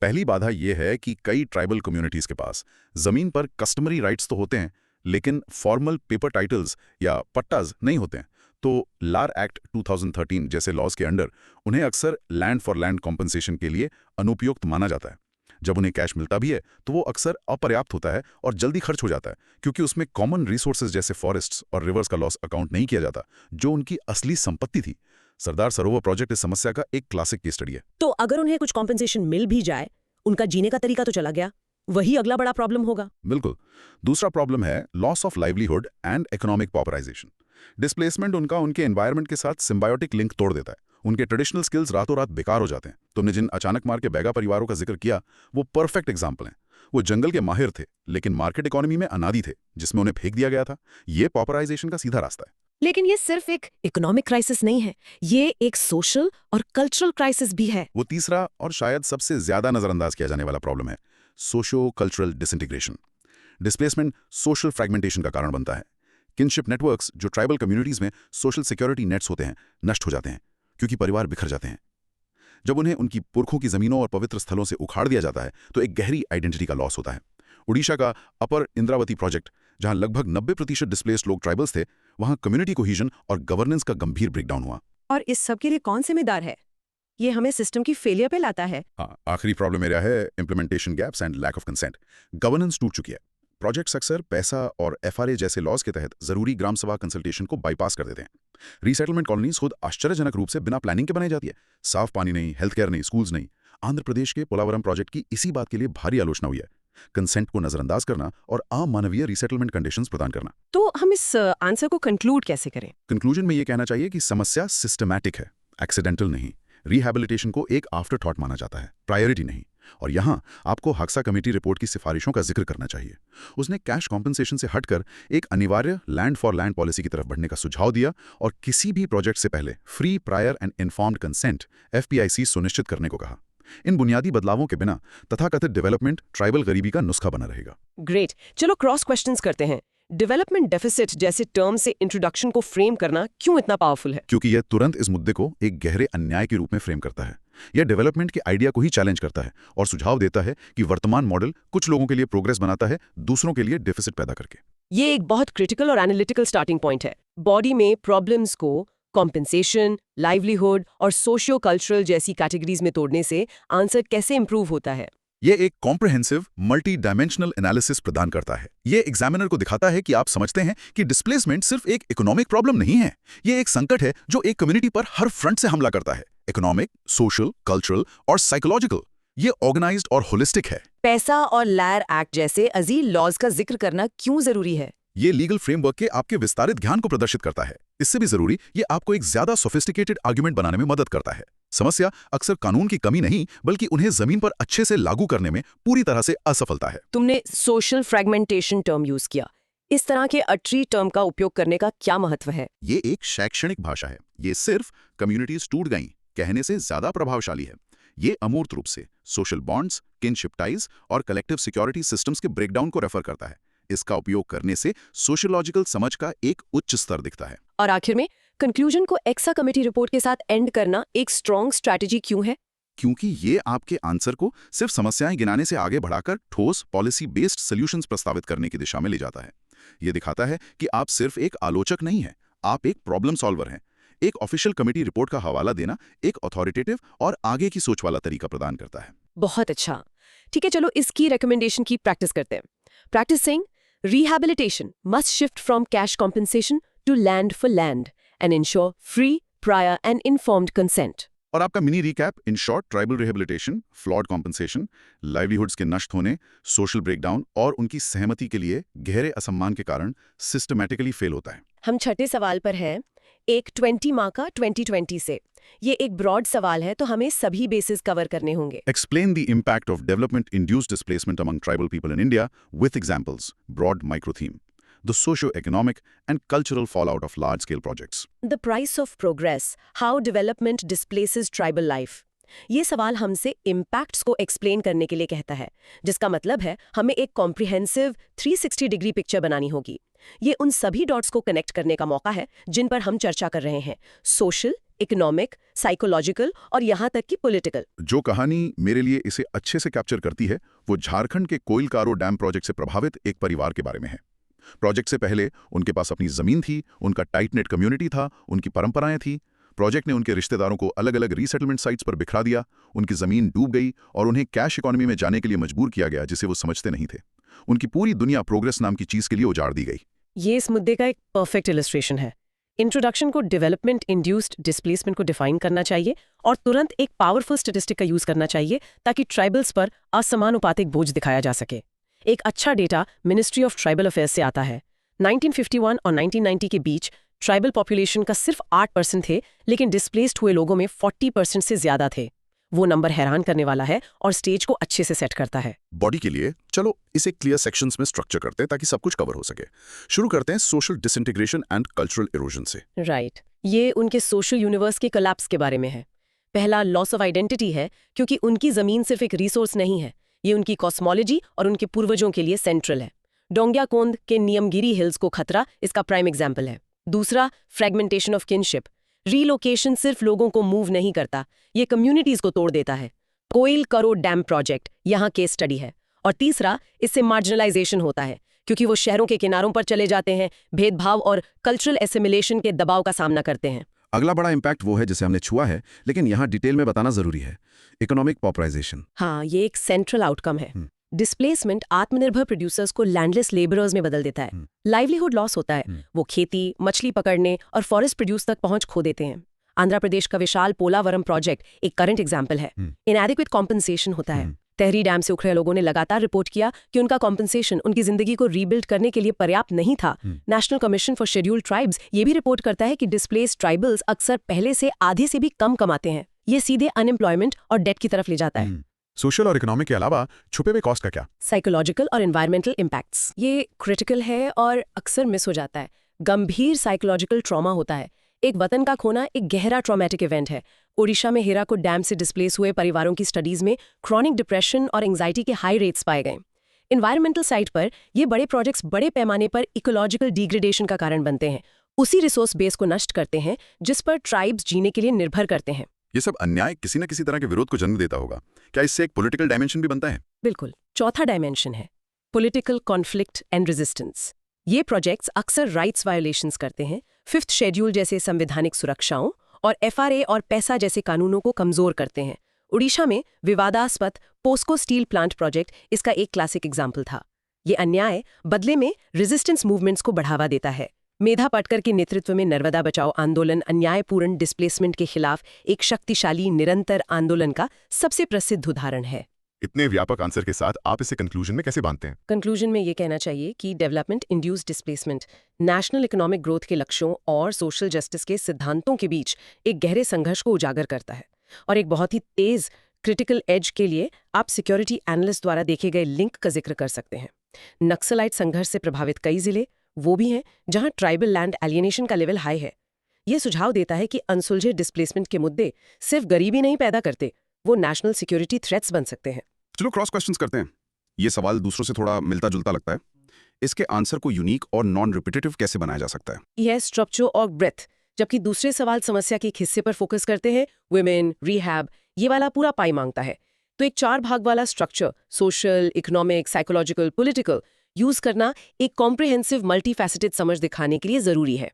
पहली बाधा यह है कि कई ट्राइबल कम्युनिटीज के पास जमीन पर कस्टमरी राइट्स तो होते हैं लेकिन फॉर्मल पेपर टाइटल्स या पट्टाज नहीं होते हैं। तो लार एक्ट 2013 जैसे लॉज के अंडर उन्हें अक्सर लैंड फॉर लैंड कॉम्पनसेशन के लिए अनुपयुक्त माना जाता है। जब उन्हें कैश मिलता भी है तो वो अक्सर अपर्याप्त होता है और जल्दी खर्च हो जाता है क्योंकि उसमें कॉमन रिसोर्सेज जैसे फॉरेस्ट्स और रिवर्स का लॉस अकाउंट नहीं किया जाता जो उनकी असली संपत्ति थी। सरदार सरोवर प्रोजेक्ट इस समस्या का एक क्लासिक केस स्टडी है। तो अगर उन्हें कुछ कॉम्पेंसेशन मिल भी जाए, उनका जीने का तरीका तो चला गया, वही अगला बड़ा प्रॉब्लम होगा। बिल्कुल। दूसरा प्रॉब्लम है loss of livelihood and economic popularisation. Displacement उनका उनके एनवायरनमेंट के साथ सिम्बायोटिक लिंक तोड़ देता है। उनके ट्रेडिशनल स्किल्स रातों रात बेकार हो जाते हैं। तुमने जिन अचानक मार के बैगा परिवारों का जिक्र किया वो परफेक्ट एग्जाम्पल हैं। वो जंगल के माहिर थे लेकिन मार्केट इकोनॉमी में अनादि थे जिसमें उन्हें फेंक दिया गया था। ये पॉपुलराइजेशन का सीधा रास्ता है। लेकिन ये सिर्फ एक इकोनॉमिक क्राइसिस नहीं है, ये एक सोशल और कल्चरल क्राइसिस भी है। वो तीसरा और शायद सबसे ज्यादा नजरअंदाज किया जाने वाला प्रॉब्लम है socio cultural disintegration. Displacement social fragmentation का कारण बनता है। किनशिप नेटवर्क्स जो ट्राइबल कम्युनिटीज में सोशल सिक्योरिटी नेट्स होते हैं नष्ट हो जाते हैं क्योंकि परिवार बिखर जाते हैं। जब उन्हें उनकी पुरखों की जमीनों और पवित्र स्थलों से उखाड़ दिया जाता है तो एक गहरी आइडेंटिटी का लॉस होता है। उड़ीसा का अपर इंद्रावती प्रोजेक्ट जहां लगभग 90% डिस्प्लेस्ड लोग ट्राइबल्स थे, वहां कम्युनिटी कोहीजन और गवर्नेंस का गंभीर ब्रेकडाउन हुआ। और इस सब के लिए कौन जिम्मेदार है? ये हमें सिस्टम की फेलियर पे लाता है। हाँ, आखिरी प्रॉब्लम एरिया है implementation gaps and lack of consent. Governance टूट चुकी है। प्रोजेक्ट्स अक्सर पैसा और एफआरए जैसे लॉज के तहत जरूरी ग्राम सभा कंसल्टेशन को बाईपास कर देते हैं। रीसेटलमेंट कॉलोनीज खुद आश्चर्यजनक रूप से बिना प्लानिंग के बनाई जाती है। साफ पानी नहीं, हेल्थ केयर नहीं, स्कूल्स नहीं। आंध्र प्रदेश के पोलावरम प्रोजेक्ट की इसी बात के लिए भारी आलोचना हुई है। कंसेंट को नजरअंदाज करना और आम मानवीय रीसेटलमेंट कंडीशंस प्रदान करना। तो हम इस आंसर को कंक्लूड कैसे करें? कंक्लूजन में ये कहना चाहिए कि समस्या सिस्टमैटिक है, एक्सीडेंटल नहीं। रिहैबिलिटेशन को एक आफ्टर थॉट माना जाता है, प्रायोरिटी नहीं। और यहां आपको हक्सा कमेटी रिपोर्ट की सिफारिशों का जिक्र करना चाहिए। उसने कैश कॉम्पनसेशन से हटकर एक अनिवार्य लैंड फॉर लैंड पॉलिसी की तरफ बढ़ने का सुझाव दिया और किसी भी प्रोजेक्ट से पहले free, prior and informed consent FPIC सुनिश्चित करने को कहा। इन बुनियादी बदलावों के बिना तथाकथित डेवलपमेंट ट्राइबल गरीबी का नुस्खा बना रहेगा। ग्रेट, चलो क्रॉस क्वेश्चंस करते हैं। डेवलपमेंट डेफिसिट जैसे टर्म से इंट्रोडक्शन को फ्रेम करना क्यों इतना पावरफुल है? क्योंकि यह तुरंत इस मुद्दे को एक गहरे अन्याय के रूप में फ्रेम करता है। यह डेवलपमेंट के आइडिया को ही चैलेंज करता है और सुझाव देता है कि वर्तमान मॉडल कुछ लोगों के लिए प्रोग्रेस बनाता है, दूसरों के लिए डेफिसिट पैदा करके। ये एक बहुत क्रिटिकल और एनालिटिकल स्टार्टिंग पॉइंट है। बॉडी में प्रॉब्लम्स को कॉम्पेंसेशन, लाइवलीहुड और सोशियो कल्चरल जैसी कैटेगरीज में तोड़ने से आंसर कैसे इंप्रूव होता है? ये एक कॉम्प्रिहेंसिव मल्टी डायमेंशनल एनालिसिस प्रदान करता है। ये एग्जामिनर को दिखाता है कि आप समझते हैं कि डिस्प्लेसमेंट सिर्फ एक इकोनॉमिक प्रॉब्लम नहीं है। ये एक संकट है जो एक कम्युनिटी पर हर फ्रंट से हमला करता है। इकोनॉमिक, सोशल, कल्चरल और साइकोलॉजिकल। ये ऑर्गेनाइज्ड और होलिस्टिक है। पैसा और लायर एक्ट जैसे अजील लॉज का जिक्र करना क्यों जरूरी है? ये लीगल फ्रेमवर्क के आपके विस्तारित ज्ञान को प्रदर्शित करता है। इससे भी जरूरी, ये आपको एक ज्यादा सोफिस्टिकेटेड आर्गुमेंट बनाने में मदद करता है। समस्या अक्सर कानून की कमी नहीं बल्कि उन्हें जमीन पर अच्छे से लागू करने में पूरी तरह से असफलता है। तुमने सोशल फ्रैगमेंटेशन टर्म यूज किया। इस तरह के अट्री टर्म का उपयोग करने का क्या महत्व है? ये एक शैक्षणिक भाषा है। ये सिर्फ कम्युनिटीज टूट गईं कहने से ज्यादा प्रभावशाली है। ये अमूर्त रूप से सोशल बॉन्ड्स, किनशिप टाइज और कलेक्टिव सिक्योरिटी सिस्टम्स के ब्रेकडाउन को रेफर करता है। इसका उपयोग करने से सोशियोलॉजिकल समझ का एक उच्च स्तर दिखता है। और आखिर में कंक्लूजन को एक्सा कमेटी रिपोर्ट के साथ एंड करना एक स्ट्रॉन्ग स्ट्रैटेजी क्यों है? क्योंकि ये आपके आंसर को सिर्फ समस्याएं गिनाने से आगे बढ़ाकर ठोस पॉलिसी बेस्ड सॉल्यूशंस प्रस्तावित करने की दिशा में ले जाता है। ये दिखाता है कि आप सिर्फ एक आलोचक नहीं हैं, आप एक प्रॉब्लम सॉल्वर हैं। एक ऑफिशियल कमेटी रिपोर्ट का हवाला देना एक अथॉरिटेटिव और आगे की सोच वाला तरीका प्रदान करता है। बहुत अच्छा। ठीक है, चलो इसकी रिकमेंडेशन की प्रैक्टिस करते हैं। Practising rehabilitation must shift from cash compensation to land for land and ensure free, prior and informed consent. और आपका mini recap, in short, tribal rehabilitation, flawed compensation, livelihoods के नष्ट होने, सोशल ब्रेकडाउन और उनकी सहमति के लिए गहरे असम्मान के कारण सिस्टमैटिकली फेल होता है। हम छठे सवाल पर हैं, एक 20 मार्क का 2020 से। ये एक ब्रॉड सवाल है तो हमें सभी बेसिस कवर करने होंगे। Explain the impact of development-induced displacement among tribal people in India with examples, broad micro-theme, the socio-economic and cultural fallout of large-scale projects. The price of progress, how development displaces tribal life. ये सवाल हमसे impacts को explain करने के लिए कहता है, जिसका मतलब है हमें एक कॉम्प्रिहेंसिव 360 डिग्री पिक्चर बनानी होगी। ये उन सभी डॉट्स को कनेक्ट करने का मौका है जिन पर हम चर्चा कर रहे हैं, सोशल, इकोनॉमिक, साइकोलॉजिकल और यहाँ तक कि पॉलिटिकल। जो कहानी मेरे लिए इसे अच्छे से कैप्चर करती है वो झारखंड के कोइलकारो डैम प्रोजेक्ट से प्रभावित एक परिवार के बारे में है। प्रोजेक्ट से पहले उनके पास अपनी जमीन थी, उनका टाइट नेट कम्युनिटी था, उनकी परंपराएं थी। प्रोजेक्ट ने उनके रिश्तेदारों को अलग अलग रीसेटलमेंट साइट्स पर बिखरा दिया, उनकी जमीन डूब गई और उन्हें कैश इकोनॉमी में जाने के लिए मजबूर किया गया जिसे वो समझते नहीं थे। उनकी पूरी दुनिया प्रोग्रेस नाम की चीज के लिए उजाड़ दी गई। ये इस मुद्दे का एक परफेक्ट इलस्ट्रेशन है। इंट्रोडक्शन को डेवलपमेंट इंड्यूस्ड डिस्प्लेसमेंट को डिफाइन करना चाहिए और तुरंत एक पावरफुल स्टैटिस्टिक का यूज करना चाहिए ताकि ट्राइबल्स पर असमानुपातिक बोझ दिखाया जा सके। एक अच्छा data ministry of tribal affairs से आता है। 1951 और 1990 के बीच ट्राइबल पॉपुलेशन का सिर्फ 8% थे, लेकिन डिस्प्लेस्ड हुए लोगों में 40% से ज्यादा थे। वो नंबर हैरान करने वाला है और स्टेज को अच्छे से सेट करता है। बॉडी के लिए चलो इसे क्लियर सेक्शंस में स्ट्रक्चर करते हैं ताकि सब कुछ कवर हो सके। शुरू करते हैं social disintegration and cultural erosion से। राइट, ये उनके सोशल यूनिवर्स के कोलैप्स के बारे में है। पहला लॉस ऑफ आइडेंटिटी है, क्योंकि उनकी जमीन सिर्फ एक रिसोर्स नहीं है, ये उनकी कॉस्मोलॉजी और उनके पूर्वजों के लिए सेंट्रल है। डोंग्याकोंद के नियमगिरी हिल्स को खतरा इसका प्राइम एग्जाम्पल है। दूसरा, फ्रेगमेंटेशन ऑफ किनशिप। रीलोकेशन सिर्फ लोगों को मूव नहीं करता, ये कम्युनिटीज को तोड़ देता है। कोइलकारो डैम प्रोजेक्ट यहाँ केस स्टडी है। और तीसरा, इससे मार्जिनलाइजेशन होता है, क्योंकि वो शहरों के किनारों पर चले जाते हैं, भेदभाव और कल्चरल एसिमिलेशन के दबाव का सामना करते हैं। अगला बड़ा इंपैक्ट वो है जिसे हमने छुआ है, लेकिन यहाँ डिटेल में बताना जरूरी है। Economic popularisation. हाँ, ये एक सेंट्रल आउटकम है। डिस्प्लेसमेंट आत्मनिर्भर प्रोड्यूसर्स को लैंडलेस लेबरर्स में बदल देता है। लाइवलीहुड लॉस होता है, वो खेती, मछली पकड़ने और फॉरेस्ट प्रोड्यूस तक पहुंच खो देते हैं। आंध्र प्रदेश का विशाल पोलावरम प्रोजेक्ट एक करंट एग्जाम्पल है। इनएडिक्वेट कॉम्पनसेशन होता है। तहरी डैम से उखड़े लोगों ने लगातार रिपोर्ट किया कि उनका कॉम्पनसेशन उनकी जिंदगी को रीबिल्ड करने के लिए पर्याप्त नहीं था। National commission for scheduled tribes ये भी रिपोर्ट करता है कि डिस्प्लेस्ड ट्राइबल्स अक्सर पहले से आधे से भी कम कमाते हैं। ये सीधे अनएम्प्लॉयमेंट और डेट की तरफ ले जाता है। सोशल और इकोनॉमिक के अलावा छुपे हुए कॉस्ट का क्या? साइकोलॉजिकल और एनवायरमेंटल इम्पैक्ट्स ये क्रिटिकल है और अक्सर मिस हो जाता है। गंभीर साइकोलॉजिकल ट्रॉमा होता है। एक वतन का खोना एक गहरा ट्रॉमेटिक इवेंट है। ओडिशा में हीराकुद डैम से डिस्प्लेस हुए परिवारों की स्टडीज में क्रॉनिक डिप्रेशन और एंजाइटी के हाई रेट्स पाए गए। एनवायरमेंटल साइड पर ये बड़े प्रोजेक्ट्स बड़े पैमाने पर इकोलॉजिकल डिग्रेडेशन का कारण बनते हैं, उसी रिसोर्स बेस को नष्ट करते हैं जिस पर ट्राइब्स जीने के लिए निर्भर करते हैं। ये सब अन्याय किसी न किसी तरह के विरोध को जन्म देता होगा। क्या इससे एक पॉलिटिकल डायमेंशन भी बनता है? बिल्कुल, चौथा डायमेंशन है पॉलिटिकल कॉन्फ्लिक्ट एंड रेजिस्टेंस। ये प्रोजेक्ट्स अक्सर राइट्स वायोलेशंस करते हैं, 5th शेड्यूल जैसे संवैधानिक सुरक्षाओं और FRA और पैसा जैसे कानूनों को कमजोर करते हैं। उड़ीसा में विवादास्पद पोस्को स्टील प्लांट प्रोजेक्ट इसका एक क्लासिक एग्जाम्पल था। ये अन्याय बदले में रेजिस्टेंस मूवमेंट्स को बढ़ावा देता है। मेधा पाटकर के नेतृत्व में नर्मदा बचाओ आंदोलन अन्यायपूर्ण डिस्प्लेसमेंट के खिलाफ एक शक्तिशाली निरंतर आंदोलन का सबसे प्रसिद्ध उदाहरण है। इतने व्यापक आंसर के साथ आप इसे कंक्लूजन में कैसे बांधते हैं? कंक्लूजन में ये कहना चाहिए कि development induced displacement national economic growth के लक्ष्यों और सोशल जस्टिस के सिद्धांतों के बीच एक गहरे संघर्ष को उजागर करता है। और एक बहुत ही तेज क्रिटिकल एज के लिए आप सिक्योरिटी एनालिस्ट द्वारा देखे गए लिंक का जिक्र कर सकते हैं। नक्सलाइट संघर्ष से प्रभावित कई जिले वो भी हैं जहां ट्राइबल लैंड एलियनेशन का लेवल हाई है। ये सुझाव देता है कि अनसुलझे डिस्प्लेसमेंट के मुद्दे सिर्फ गरीबी नहीं पैदा करते, वो नेशनल सिक्योरिटी थ्रेट्स बन सकते हैं। चलो क्रॉस क्वेश्चंस करते हैं। ये सवाल दूसरों से थोड़ा मिलता जुलता लगता है। इसके आंसर को यूनिक और नॉन रिपीटेटिव कैसे बनाया जा सकता है? यह स्ट्रक्चर और ब्रेथ। जबकि दूसरे सवाल समस्या के एक हिस्से पर फोकस करते हैं, वुमेन, रिहैब, ये वाला पूरा पाई मांगता है। तो एक 4 भाग वाला structure social, economic, psychological, political use करना एक कॉम्प्रिहेंसिव मल्टीफैसेटेड समझ दिखाने के लिए जरूरी है।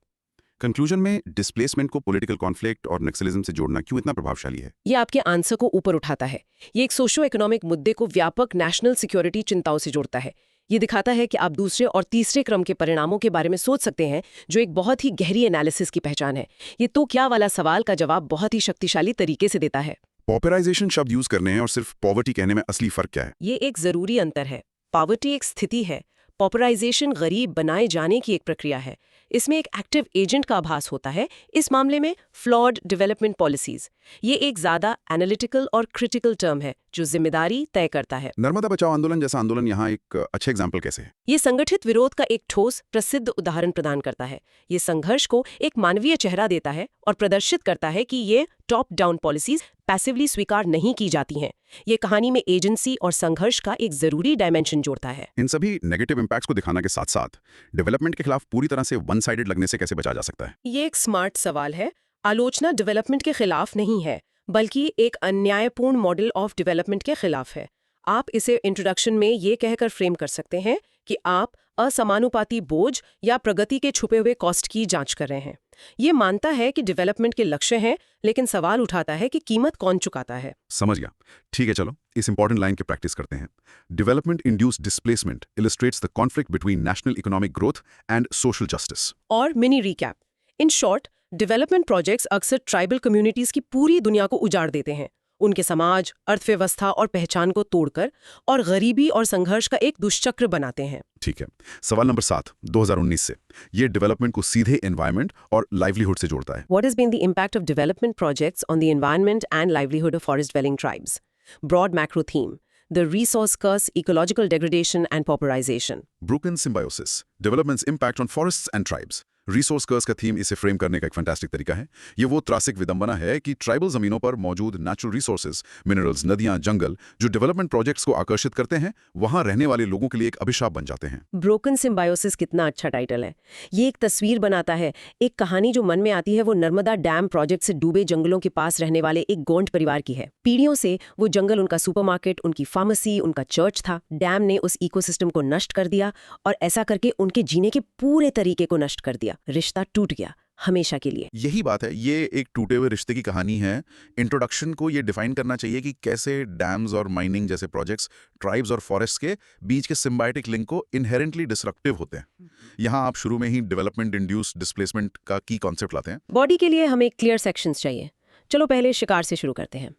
कंक्लूजन में डिस्प्लेसमेंट को पॉलिटिकल कॉन्फ्लिक्ट और नक्सलिज्म से जोड़ना क्यों इतना प्रभावशाली है? ये आपके आंसर को ऊपर उठाता है। ये एक सोशो इकोनॉमिक मुद्दे को व्यापक नेशनल सिक्योरिटी चिंताओं से जोड़ता है। ये दिखाता है कि आप दूसरे और तीसरे क्रम के परिणामों के बारे में सोच सकते हैं, जो एक बहुत ही गहरी एनालिसिस की पहचान है। ये तो क्या वाला सवाल का जवाब बहुत ही शक्तिशाली तरीके से देता है। पॉपुलराइजेशन शब्द यूज करने हैं और सिर्फ पॉवर्टी कहने में असली फर्क क्या है? ये एक जरूरी अंतर है। पॉवर्टी एक स्थिति है, पॉपुलराइजेशन गरीब बनाए जाने की एक प्रक्रिया है। इसमें एक एक्टिव एजेंट का आभास होता है, इस मामले में फ्लॉड डेवलपमेंट पॉलिसीज। ये एक ज्यादा एनालिटिकल और क्रिटिकल टर्म है जो जिम्मेदारी तय करता है। नर्मदा बचाओ आंदोलन जैसा आंदोलन यहाँ एक अच्छे एग्जाम्पल कैसे है? ये संगठित विरोध का एक ठोस प्रसिद्ध उदाहरण प्रदान करता है। ये संघर्ष को एक मानवीय चेहरा देता है और प्रदर्शित करता है कि ये टॉप डाउन पॉलिसीज पैसिवली स्वीकार नहीं की जाती हैं। ये कहानी में एजेंसी और संघर्ष का एक जरूरी डायमेंशन जोड़ता है। इन सभी नेगेटिव इम्पैक्ट्स को दिखाने के साथ साथ डेवलपमेंट के खिलाफ पूरी तरह से वन साइडेड लगने से कैसे बचा जा सकता है? ये एक स्मार्ट सवाल है। आलोचना डेवलपमेंट के खिलाफ नहीं है, बल्कि एक अन्यायपूर्ण मॉडल ऑफ डेवलपमेंट के खिलाफ है। आप इसे इंट्रोडक्शन में ये कहकर फ्रेम कर सकते हैं कि आप असमानुपाती बोझ या प्रगति के छुपे हुए कॉस्ट की जांच कर रहे हैं। ये मानता है कि डेवलपमेंट के लक्ष्य हैं, लेकिन सवाल उठाता है कि कीमत कौन चुकाता है। समझ गया। ठीक है, चलो इस इंपॉर्टेंट लाइन की प्रैक्टिस करते हैं। Development induced displacement illustrates the conflict between national economic growth and social justice. और mini recap. In short, development projects अक्सर ट्राइबल कम्युनिटीज की पूरी दुनिया को उजाड़ देते हैं, उनके समाज, अर्थव्यवस्था और पहचान को तोड़कर, और गरीबी और संघर्ष का एक दुष्चक्र बनाते हैं। ठीक है। सवाल नंबर 7 2019 से ये डेवलपमेंट को सीधे एनवायरनमेंट और लाइवलीहुड से जोड़ता है। What has been the impact of development projects on the environment and livelihood of forest-dwelling tribes? Broad macro theme: the resource curse, ecological degradation, and pauperization. Broken symbiosis, developments impact on forests and tribes. Resource curse का theme इसे frame करने का एक fantastic तरीका है। ये वो त्रासिक विडंबना है कि ट्राइबल जमीनों पर मौजूद नेचुरल रिसोर्सेज, मिनरल्स, नदियां, जंगल जो डेवलपमेंट प्रोजेक्ट्स को आकर्षित करते हैं, वहां रहने वाले लोगों के लिए एक अभिशाप बन जाते हैं। ब्रोकन सिम्बायोसिस कितना अच्छा टाइटल है। ये एक तस्वीर बनाता है। एक कहानी जो मन में आती है वो नर्मदा डैम प्रोजेक्ट से डूबे जंगलों के पास रहने वाले एक गोंड परिवार की है। पीढ़ियों से वो जंगल उनका सुपरमार्केट, उनकी फार्मेसी, उनका चर्च था। डैम ने उस इकोसिस्टम को नष्ट कर दिया, और ऐसा करके उनके जीने के पूरे तरीके को नष्ट कर दिया। रिश्ता टूट गया हमेशा के लिए। यही बात है, ये एक टूटे हुए रिश्ते की कहानी है। इंट्रोडक्शन को ये डिफाइन करना चाहिए कि कैसे डैम्स और माइनिंग जैसे प्रोजेक्ट्स ट्राइब्स और फॉरेस्ट के बीच के सिम्बायोटिक लिंक को इनहेरेंटली डिस्ट्रक्टिव होते हैं। यहाँ आप शुरू में ही डेवलपमेंट इंड्यूस्ड डिस्प्लेसमेंट का की कॉन्सेप्ट लाते हैं। बॉडी के लिए हमें क्लियर सेक्शंस चाहिए। चलो पहले शिकार से शुरू करते हैं।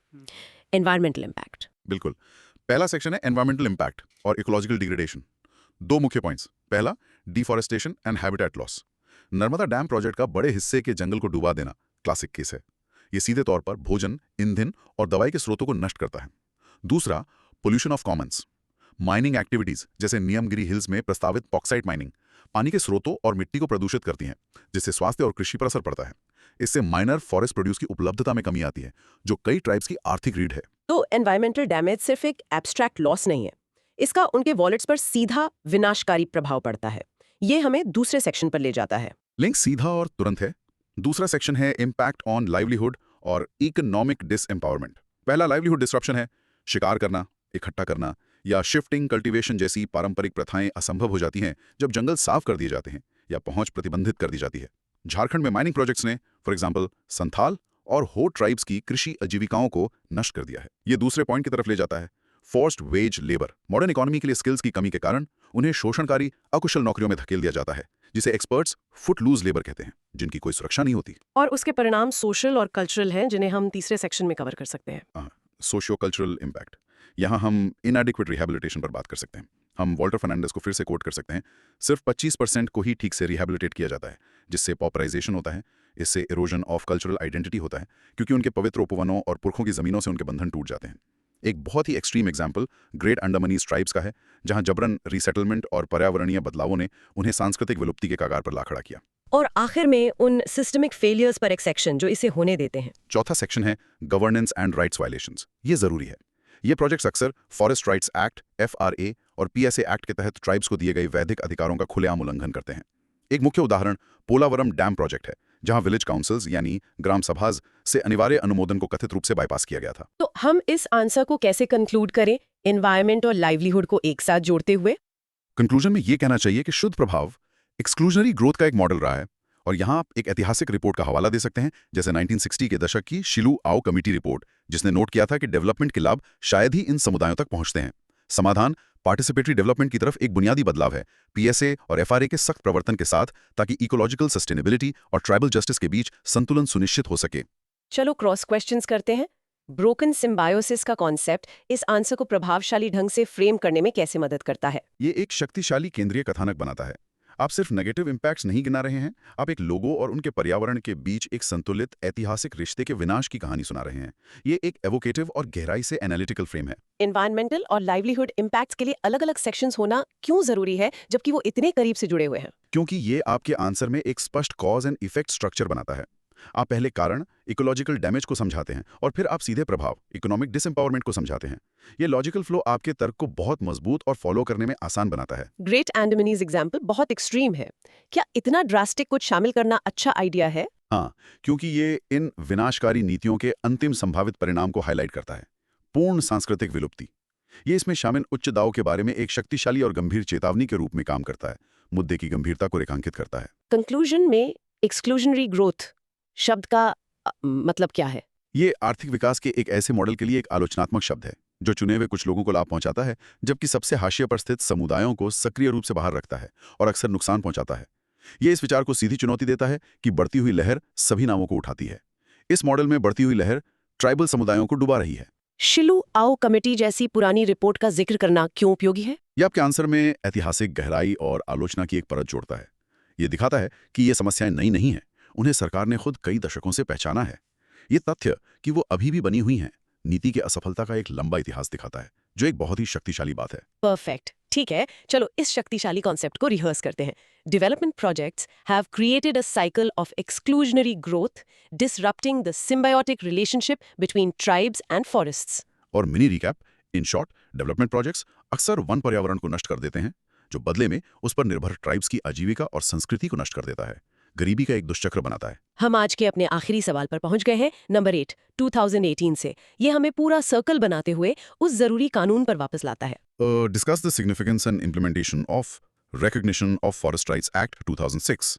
Environmental impact. बिल्कुल। पहला सेक्शन है एनवायरमेंटल इम्पैक्ट और इकोलॉजिकल डिग्रेडेशन। 2 मुख्य पॉइंट्स। पहला, deforestation and habitat loss. Narmada dam project का बड़े हिस्से के जंगल को डुबा देना क्लासिक केस है। ये सीधे तौर पर भोजन, ईंधन और दवाई के स्रोतों को नष्ट करता है। दूसरा, pollution of Commons. Mining activities जैसे नियमगिरी हिल्स में प्रस्तावित बॉक्साइट माइनिंग पानी के स्रोतों और मिट्टी को प्रदूषित करती हैं, जिससे स्वास्थ्य और कृषि पर असर पड़ता है। इससे माइनर फॉरेस्ट प्रोड्यूस की उपलब्धता में कमी आती है, जो कई ट्राइब्स की आर्थिक रीढ़ है। तो एनवायरमेंटल डैमेज सिर्फ एक एब्स्ट्रैक्ट लॉस नहीं है, इसका उनके वॉलेट्स पर सीधा विनाशकारी प्रभाव पड़ता है। ये हमें दूसरे सेक्शन पर ले जाता है। लिंक सीधा और तुरंत है। दूसरा सेक्शन है इम्पैक्ट ऑन लाइवलीहुड और इकोनॉमिक डिसएम्पावरमेंट। पहला लाइवलीहुड डिस्ट्रप्शन है। शिकार करना, इकट्ठा करना या शिफ्टिंग कल्टीवेशन जैसी पारंपरिक प्रथाएं असंभव हो जाती हैं जब जंगल साफ कर दिए जाते हैं या पहुंच प्रतिबंधित कर दी जाती है। झारखंड में माइनिंग प्रोजेक्ट्स ने फॉर एग्जाम्पल संथाल और हो ट्राइब्स की कृषि आजीविकाओं को नष्ट कर दिया है। ये दूसरे पॉइंट की तरफ ले जाता है, forced veg labour. Modern economy के लिए स्किल्स की कमी के कारण उन्हें शोषणकारी अकुशल नौकरियों में धकेल दिया जाता है, जिसे एक्सपर्ट्स फुट लूज लेबर कहते हैं, जिनकी कोई सुरक्षा नहीं होती। और उसके परिणाम सोशल और कल्चरल हैं, जिन्हें हम तीसरे सेक्शन में कवर कर सकते हैं। Socio cultural impact. यहाँ हम इनएडिक्वेट रिहैबिलिटेशन पर बात कर सकते हैं। हम वॉल्टर फर्नांडिस को फिर से कोट कर सकते हैं। सिर्फ 25% को ही ठीक से रिहैबिलिटेट किया जाता है, जिससे पॉपुलराइजेशन होता है। इससे इरोजन ऑफ कल्चरल आइडेंटिटी होता है, क्योंकि उनके पवित्र उपवनों और पुरखों की जमीनों से उनके बंधन टूट जाते हैं। एक बहुत ही extreme example great Andamanese tribes का है, जहां जबरन रीसेटलमेंट और पर्यावरणीय बदलावों ने उन्हें सांस्कृतिक विलुप्ति के कगार पर ला खड़ा किया। और आखिर में उन सिस्टमिक फेलियर्स पर एक सेक्शन जो इसे होने देते हैं। चौथा सेक्शन है गवर्नेंस एंड राइट्स वायलेशंस। ये जरूरी है। ये प्रोजेक्ट्स अक्सर फॉरेस्ट राइट्स एक्ट, FRA और PSA एक्ट के तहत ट्राइब्स को दिए गए वैधिक अधिकारों का खुलेआम उल्लंघन करते हैं। एक मुख्य उदाहरण पोलावरम डैम प्रोजेक्ट है, जहां विलेज काउंसिल्स यानी ग्राम सभाज से अनिवार्य अनुमोदन को कथित रूप से बाईपास किया गया था। तो हम इस आंसर को कैसे कंक्लूड करें, एनवायरमेंट और लाइवलीहुड को एक साथ जोड़ते हुए? कंक्लूजन में ये कहना चाहिए कि शुद्ध प्रभाव एक्सक्लूजनरी ग्रोथ का एक मॉडल रहा है, और यहाँ आप एक ऐतिहासिक रिपोर्ट का हवाला दे सकते हैं, जैसे 1960 के दशक की शिलू आओ कमेटी रिपोर्ट, जिसने नोट किया था कि डेवलपमेंट के लाभ शायद ही इन समुदायों तक पहुंचते हैं। समाधान पार्टिसिपेटरी डेवलपमेंट की तरफ एक बुनियादी बदलाव है, PSA और FRA के सख्त प्रवर्तन के साथ, ताकि इकोलॉजिकल सस्टेनेबिलिटी और ट्राइबल जस्टिस के बीच संतुलन सुनिश्चित हो सके। चलो क्रॉस क्वेश्चंस करते हैं। ब्रोकन सिम्बायोसिस का कॉन्सेप्ट इस आंसर को प्रभावशाली ढंग से फ्रेम करने में कैसे मदद करता है? ये एक शक्तिशाली केंद्रीय कथानक बनाता है। आप सिर्फ नेगेटिव इम्पैक्ट्स नहीं गिना रहे हैं, आप एक लोगों और उनके पर्यावरण के बीच एक संतुलित ऐतिहासिक रिश्ते के विनाश की कहानी सुना रहे हैं। ये एक एवोकेटिव और गहराई से एनालिटिकल फ्रेम है। एनवायरमेंटल और लाइवलीहुड इम्पैक्ट्स के लिए अलग-अलग सेक्शंस होना क्यों जरूरी है, जबकि वो इतने करीब से जुड़े हुए हैं? क्योंकि ये आपके आंसर में एक स्पष्ट कॉज एंड इफेक्ट स्ट्रक्चर बनाता है। आप पहले कारण, इकोलॉजिकल डैमेज को समझाते हैं और फिर आप सीधे प्रभाव, इकोनॉमिक डिसएम्पावरमेंट को समझाते हैं। ये लॉजिकल फ्लो आपके तर्क को बहुत मजबूत और फॉलो करने में आसान बनाता है। ग्रेट एंडमनीज एग्जाम्पल बहुत एक्सट्रीम है। क्या इतना ड्रास्टिक कुछ शामिल करना अच्छा आइडिया है? हाँ, क्योंकि ये इन विनाशकारी नीतियों के अंतिम संभावित परिणाम को हाईलाइट करता है। पूर्ण सांस्कृतिक विलुप्ति। ये इसमें शामिल उच्च दाव के बारे में एक शक्तिशाली और गंभीर चेतावनी के रूप में काम करता है, मुद्दे की गंभीरता को रेखांकित करता है। कंक्लूजन में एक्सक्लूजनरी ग्रोथ शब्द का मतलब क्या है? ये आर्थिक विकास के एक ऐसे मॉडल के लिए एक आलोचनात्मक शब्द है जो चुने हुए कुछ लोगों को लाभ पहुंचाता है, जबकि सबसे हाशिए पर स्थित समुदायों को सक्रिय रूप से बाहर रखता है और अक्सर नुकसान पहुंचाता है। ये इस विचार को सीधी चुनौती देता है कि बढ़ती हुई लहर सभी नामों को उठाती है। इस मॉडल में बढ़ती हुई लहर ट्राइबल समुदायों को डुबा रही है। शिलू आओ कमेटी जैसी पुरानी रिपोर्ट का जिक्र करना क्यों उपयोगी है? ये आपके आंसर में ऐतिहासिक गहराई और आलोचना की एक परत जोड़ता है। ये दिखाता है कि ये समस्याएं नई नहीं हैं, उन्हें सरकार ने खुद कई दशकों से पहचाना है। ये तथ्य कि वो अभी भी बनी हुई हैं, नीति के असफलता का एक लंबा इतिहास दिखाता है, जो एक बहुत ही शक्तिशाली बात है। परफेक्ट, ठीक है, चलो इस शक्तिशाली कॉन्सेप्ट को रिहर्स करते हैं। Development projects have created a cycle of exclusionary growth, disrupting the symbiotic relationship between tribes and forests. और mini recap, in short, development projects अक्सर वन पर्यावरण को नष्ट कर देते हैं, जो बदले में उस पर निर्भर ट्राइब्स की आजीविका और संस्कृति को नष्ट कर देता है, गरीबी का एक दुष्चक्र बनाता है। हम आज के अपने आखिरी सवाल पर पहुंच गए हैं, नंबर 8, 2018 से। ये हमें पूरा सर्कल बनाते हुए उस जरूरी कानून पर वापस लाता है। Discuss the significance and implementation of Recognition of Forest Rights Act 2006.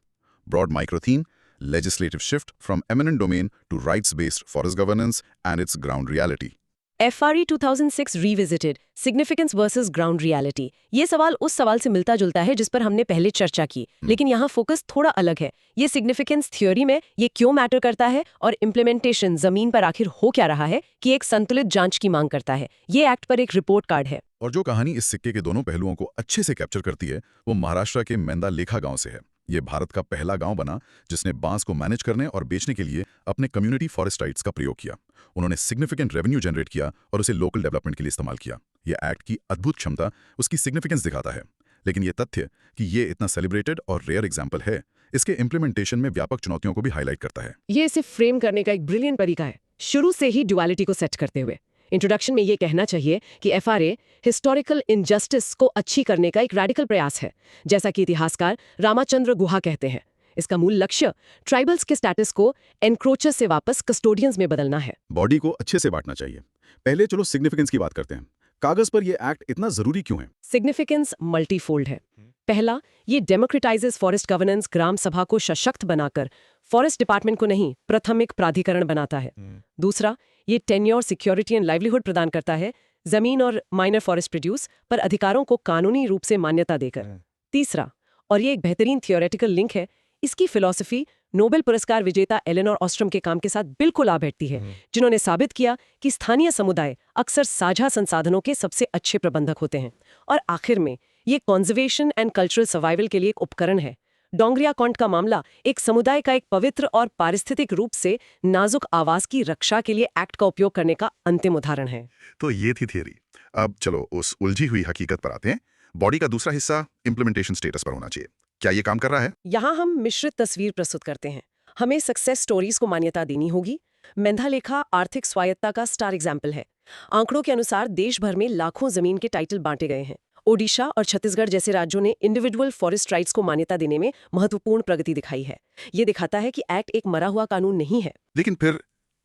Broad micro theme: legislative shift from eminent domain to rights-based forest governance and its ground reality. FRE 2006 revisited, significance versus ground reality. ये सवाल उस सवाल से मिलता जुलता है जिस पर हमने पहले चर्चा की, लेकिन यहाँ फोकस थोड़ा अलग है। ये सिग्निफिकेंस थ्योरी में ये क्यों मैटर करता है और इम्प्लीमेंटेशन जमीन पर आखिर हो क्या रहा है कि एक संतुलित जांच की मांग करता है। ये एक्ट पर एक रिपोर्ट कार्ड है। और जो कहानी इस सिक्के के दोनों पहलुओं को अच्छे से कैप्चर करती है, वो महाराष्ट्र के मेंदा लेखा गांव से है। ये भारत का पहला गांव बना जिसने बांस को मैनेज करने और बेचने के लिए अपने कम्युनिटी फॉरेस्ट राइट्स का प्रयोग किया। उन्होंने सिग्निफिकेंट रेवेन्यू जनरेट किया और उसे लोकल डेवलपमेंट के लिए इस्तेमाल किया। ये एक्ट की अद्भुत क्षमता, उसकी सिग्निफिकेंस दिखाता है। लेकिन ये तथ्य कि ये इतना सेलिब्रेटेड और रेयर एग्जाम्पल है, इसके इम्प्लीमेंटेशन में व्यापक चुनौतियों को भी हाईलाइट करता है। ये इसे फ्रेम करने का एक ब्रिलियंट तरीका है, शुरू से ही ड्युअलिटी को सेट करते हुए। इंट्रोडक्शन में ये कहना चाहिए कि FRA हिस्टोरिकल इनजस्टिस को अच्छी करने का एक रैडिकल प्रयास है, जैसा कि इतिहासकार रामाचंद्र गुहा कहते हैं। इसका मूल लक्ष्य ट्राइबल्स के स्टेटस को एनक्रोचर्स से वापस कस्टोडियंस में बदलना है। बॉडी को अच्छे से बांटना चाहिए। पहले चलो सिग्निफिकेंस की बात करते हैं। कागज पर यह एक्ट इतना जरूरी क्यों है? सिग्निफिकेंस मल्टीफोल्ड है। पहला, ये डेमोक्रेटाइजेस फॉरेस्ट गवर्नेंस, ग्राम सभा को सशक्त बनाकर फॉरेस्ट डिपार्टमेंट को नहीं, प्राथमिक प्राधिकरण बनाता है। दूसरा, ये टेन्योर, सिक्योरिटी एंड लाइवलीहुड प्रदान करता है, जमीन और माइनर फॉरेस्ट प्रोड्यूस पर अधिकारों को कानूनी रूप से मान्यता देकर। तीसरा, और ये एक बेहतरीन थियोरेटिकल लिंक है, इसकी फिलॉसफी नोबेल पुरस्कार विजेता एलेनोर ऑस्ट्रम के काम के साथ बिल्कुल आ बैठती है, जिन्होंने साबित किया कि स्थानीय समुदाय अक्सर साझा संसाधनों के सबसे अच्छे प्रबंधक होते हैं। और आखिर में ये कॉन्जर्वेशन एंड कल्चरल सर्वाइवल के लिए एक उपकरण है। डोंगरिया कॉन्ट का मामला एक समुदाय का एक पवित्र और पारिस्थितिक रूप से नाजुक आवास की रक्षा के लिए एक्ट का उपयोग करने का अंतिम उदाहरण है। तो ये थी थियरी। अब चलो उस उलझी हुई हकीकत पर आते हैं। बॉडी का दूसरा हिस्सा इम्प्लीमेंटेशन स्टेटस पर होना चाहिए। क्या ये काम कर रहा है? यहाँ हम मिश्रित तस्वीर प्रस्तुत करते हैं। हमें सक्सेस स्टोरीज को मान्यता देनी होगी। मेंधा लेखा आर्थिक स्वायत्ता का स्टार एग्जाम्पल है। आंकड़ों के अनुसार देश भर में लाखों जमीन के टाइटल बांटे गए हैं। ओडिशा और छत्तीसगढ़ जैसे राज्यों ने इंडिविजुअल फॉरेस्ट राइट्स को मान्यता देने में महत्वपूर्ण प्रगति दिखाई है। ये दिखाता है कि एक्ट एक मरा हुआ कानून नहीं है।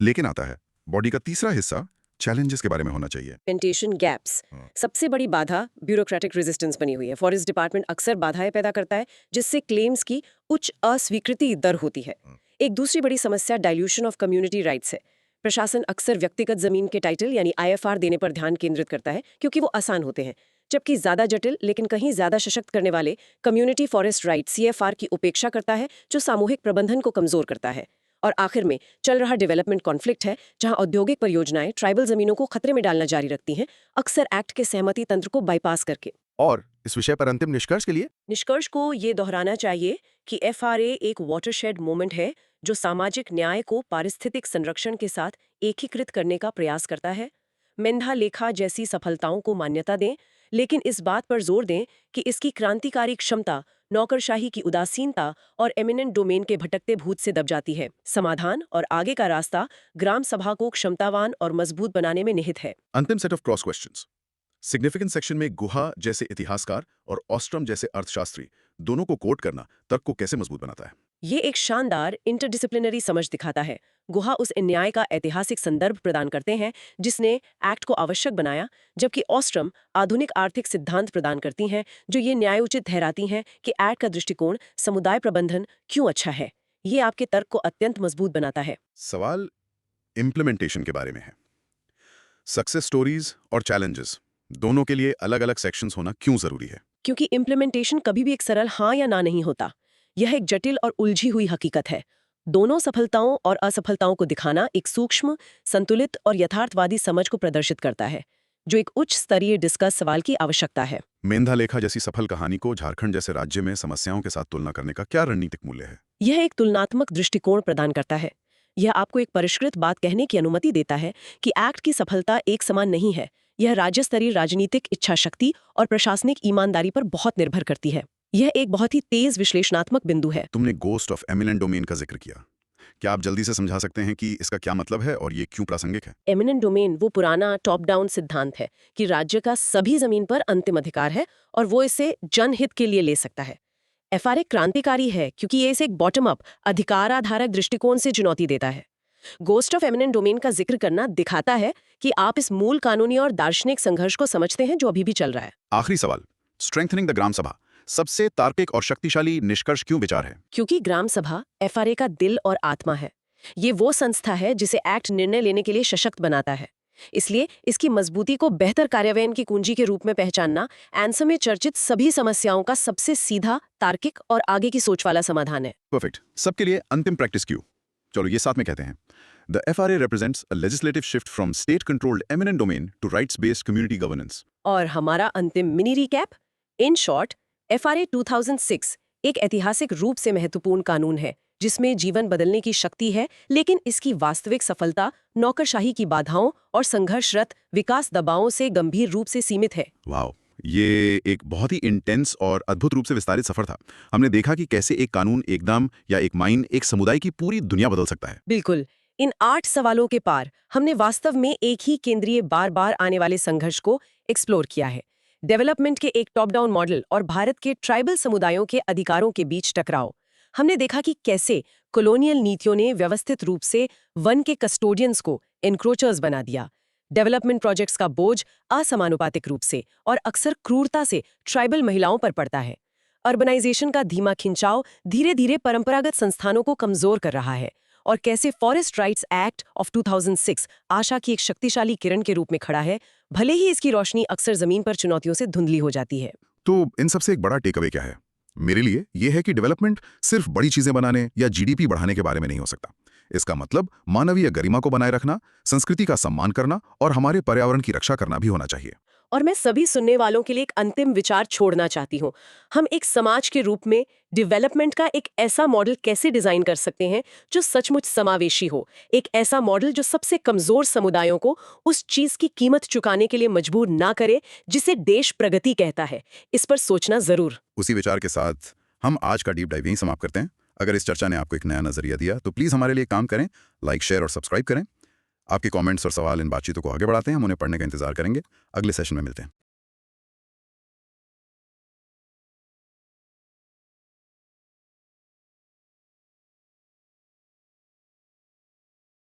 लेकिन आता है बॉडी का तीसरा हिस्सा, चैलेंजेस के बारे में होना चाहिए। Implementation gaps. सबसे बड़ी बाधा ब्यूरोक्रेटिक रेजिस्टेंस बनी हुई है। फॉरेस्ट डिपार्टमेंट अक्सर बाधाएं पैदा करता है, जिससे क्लेम्स की उच्च अस्वीकृति दर होती है। एक दूसरी बड़ी समस्या डाइल्यूशन ऑफ कम्युनिटी राइट्स है। प्रशासन अक्सर व्यक्तिगत जमीन के टाइटल यानी IFR देने पर ध्यान केंद्रित करता है, क्योंकि वो आसान होते हैं, जबकि ज्यादा जटिल लेकिन कहीं ज्यादा सशक्त करने वाले कम्युनिटी फॉरेस्ट राइट CFR की उपेक्षा करता है, जो सामूहिक प्रबंधन को कमजोर करता है। और आखिर में चल रहा डेवलपमेंट कॉन्फ्लिक्ट है, जहां औद्योगिक परियोजनाएं ट्राइबल जमीनों को खतरे में डालना जारी रखती हैं, अक्सर एक्ट के सहमति तंत्र को बाईपास करके। और इस विषय पर अंतिम निष्कर्ष के लिए निष्कर्ष को ये दोहराना चाहिए कि FRA एक वाटरशेड मोमेंट है, जो सामाजिक न्याय को पारिस्थितिक संरक्षण के साथ एकीकृत करने का प्रयास करता है। मेंधा लेखा जैसी सफलताओं को मान्यता दें, लेकिन इस बात पर जोर दें कि इसकी क्रांतिकारी क्षमता नौकरशाही की उदासीनता और एमिनेंट डोमेन के भटकते भूत से दब जाती है। समाधान और आगे का रास्ता ग्राम सभा को क्षमतावान और मजबूत बनाने में निहित है। अंतिम set of cross questions. Significance section में गुहा जैसे इतिहासकार और ऑस्ट्रम जैसे अर्थशास्त्री दोनों को कोट करना तर्क को कैसे मजबूत बनाता है? ये एक शानदार इंटरडिसिप्लिनरी समझ दिखाता है। गुहा उस न्याय का ऐतिहासिक संदर्भ प्रदान करते हैं जिसने एक्ट को आवश्यक बनाया, जबकि ऑस्ट्रम आधुनिक आर्थिक सिद्धांत प्रदान करती हैं जो ये न्यायोचित ठहराती हैं कि एक्ट का दृष्टिकोण समुदाय प्रबंधन क्यों अच्छा है। ये आपके तर्क को अत्यंत मजबूत बनाता है। सवाल इम्प्लीमेंटेशन के बारे में है। सक्सेस स्टोरीज और चैलेंजेस दोनों के लिए अलग-अलग सेक्शंस होना क्यों जरूरी है? क्योंकि इम्प्लीमेंटेशन कभी भी एक सरल हाँ या ना नहीं होता। यह एक जटिल और उलझी हुई हकीकत है। दोनों सफलताओं और असफलताओं को दिखाना एक सूक्ष्म, संतुलित और यथार्थवादी समझ को प्रदर्शित करता है, जो एक उच्च स्तरीय डिस्कस सवाल की आवश्यकता है। मेंधालेखा जैसी सफल कहानी को झारखंड जैसे राज्य में समस्याओं के साथ तुलना करने का क्या रणनीतिक मूल्य है? यह एक तुलनात्मक दृष्टिकोण प्रदान करता है। यह आपको एक परिष्कृत बात कहने की अनुमति देता है कि एक्ट की सफलता एक समान नहीं है। यह राज्य स्तरीय राजनीतिक इच्छा शक्ति और प्रशासनिक ईमानदारी पर बहुत निर्भर करती है। यह एक बहुत ही तेज विश्लेषणात्मक बिंदु है। तुमने गोस्ट ऑफ एमिनेंट डोमेन का जिक्र किया। क्या आप जल्दी से समझा सकते हैं कि इसका क्या मतलब है और ये क्यों प्रासंगिक है? एमिनेंट डोमेन वो पुराना टॉप डाउन सिद्धांत है कि राज्य का सभी जमीन पर अंतिम अधिकार है और वो इसे जनहित के लिए ले सकता है। एफआरए क्रांतिकारी है क्योंकि ये इसे एक बॉटम अप अधिकार आधारक दृष्टिकोण से चुनौती देता है। गोस्ट ऑफ एमिनेंट डोमेन का जिक्र करना दिखाता है कि आप इस मूल कानूनी और दार्शनिक संघर्ष को समझते हैं जो अभी भी चल रहा है। आखिरी सवाल, स्ट्रेंथनिंग द ग्राम सभा सबसे तार्किक और शक्तिशाली निष्कर्ष क्यों विचार है? क्योंकि ग्राम सभा एफआरए का दिल और आत्मा है। ये वो संस्था है जिसे एक्ट निर्णय लेने के लिए सशक्त बनाता है। इसलिए इसकी मजबूती को बेहतर कार्यान्वयन की कुंजी के रूप में पहचानना आंसर में चर्चित सभी समस्याओं का सबसे सीधा, तार्किक और आगे की सोच वाला समाधान है। परफेक्ट। सबके लिए अंतिम प्रैक्टिस क्यू। चलो ये साथ में कहते हैं। The FRA represents a legislative shift from state-controlled eminent domain to rights-based community governance. और हमारा अंतिम mini recap, in short, FRA 2006 एक ऐतिहासिक रूप से महत्वपूर्ण कानून है जिसमें जीवन बदलने की शक्ति है, लेकिन इसकी वास्तविक सफलता नौकरशाही की बाधाओं और संघर्षरत विकास दबावों से गंभीर रूप से सीमित है। वाह, ये एक बहुत ही इंटेंस और अद्भुत रूप से विस्तारित सफर था। हमने देखा कि कैसे एक कानून एकदम या एक माइन एक समुदाय की पूरी दुनिया बदल सकता है। बिल्कुल। इन 8 सवालों के पार हमने वास्तव में एक ही केंद्रीय बार बार आने वाले संघर्ष को एक्सप्लोर किया है। डेवलपमेंट के एक टॉप डाउन मॉडल और भारत के ट्राइबल समुदायों के अधिकारों के बीच टकराव। हमने देखा कि कैसे कॉलोनियल नीतियों ने व्यवस्थित रूप से वन के कस्टोडियंस को एनक्रोचर्स बना दिया। डेवलपमेंट प्रोजेक्ट्स का बोझ असमानुपातिक रूप से और अक्सर क्रूरता से ट्राइबल महिलाओं पर पड़ता है। अर्बनाइजेशन का धीमा खिंचाव धीरे धीरे परंपरागत संस्थानों को कमजोर कर रहा है। और कैसे फॉरेस्ट राइट्स एक्ट ऑफ 2006 आशा की एक शक्तिशाली किरण के रूप में खड़ा है, भले ही इसकी रोशनी अक्सर जमीन पर चुनौतियों से धुंधली हो जाती है। तो इन सबसे एक बड़ा टेकअवे क्या है? मेरे लिए यह है कि डेवलपमेंट सिर्फ बड़ी चीजें बनाने या जीडीपी बढ़ाने के बारे में नहीं हो सकता। इसका मतलब मानवीय गरिमा को बनाए रखना, संस्कृति का सम्मान करना और हमारे पर्यावरण की रक्षा करना भी होना चाहिए। और मैं सभी सुनने वालों के लिए एक अंतिम विचार छोड़ना चाहती हूँ। हम एक समाज के रूप में डेवलपमेंट का एक ऐसा मॉडल कैसे डिजाइन कर सकते हैं जो सचमुच समावेशी हो, एक ऐसा मॉडल जो सबसे कमजोर समुदायों को उस चीज की कीमत चुकाने के लिए मजबूर ना करे जिसे देश प्रगति कहता है। इस पर सोचना जरूर। उसी विचार के साथ हम आज का डीप डाइव यहीं समाप्त करते हैं। अगर इस चर्चा ने आपको एक नया नजरिया दिया तो प्लीज हमारे लिए काम करें, लाइक, शेयर और सब्सक्राइब करें। आपके कमेंट्स और सवाल इन बातचीतों को आगे बढ़ाते हैं, हम उन्हें पढ़ने का इंतजार करेंगे। अगले सेशन में मिलते हैं।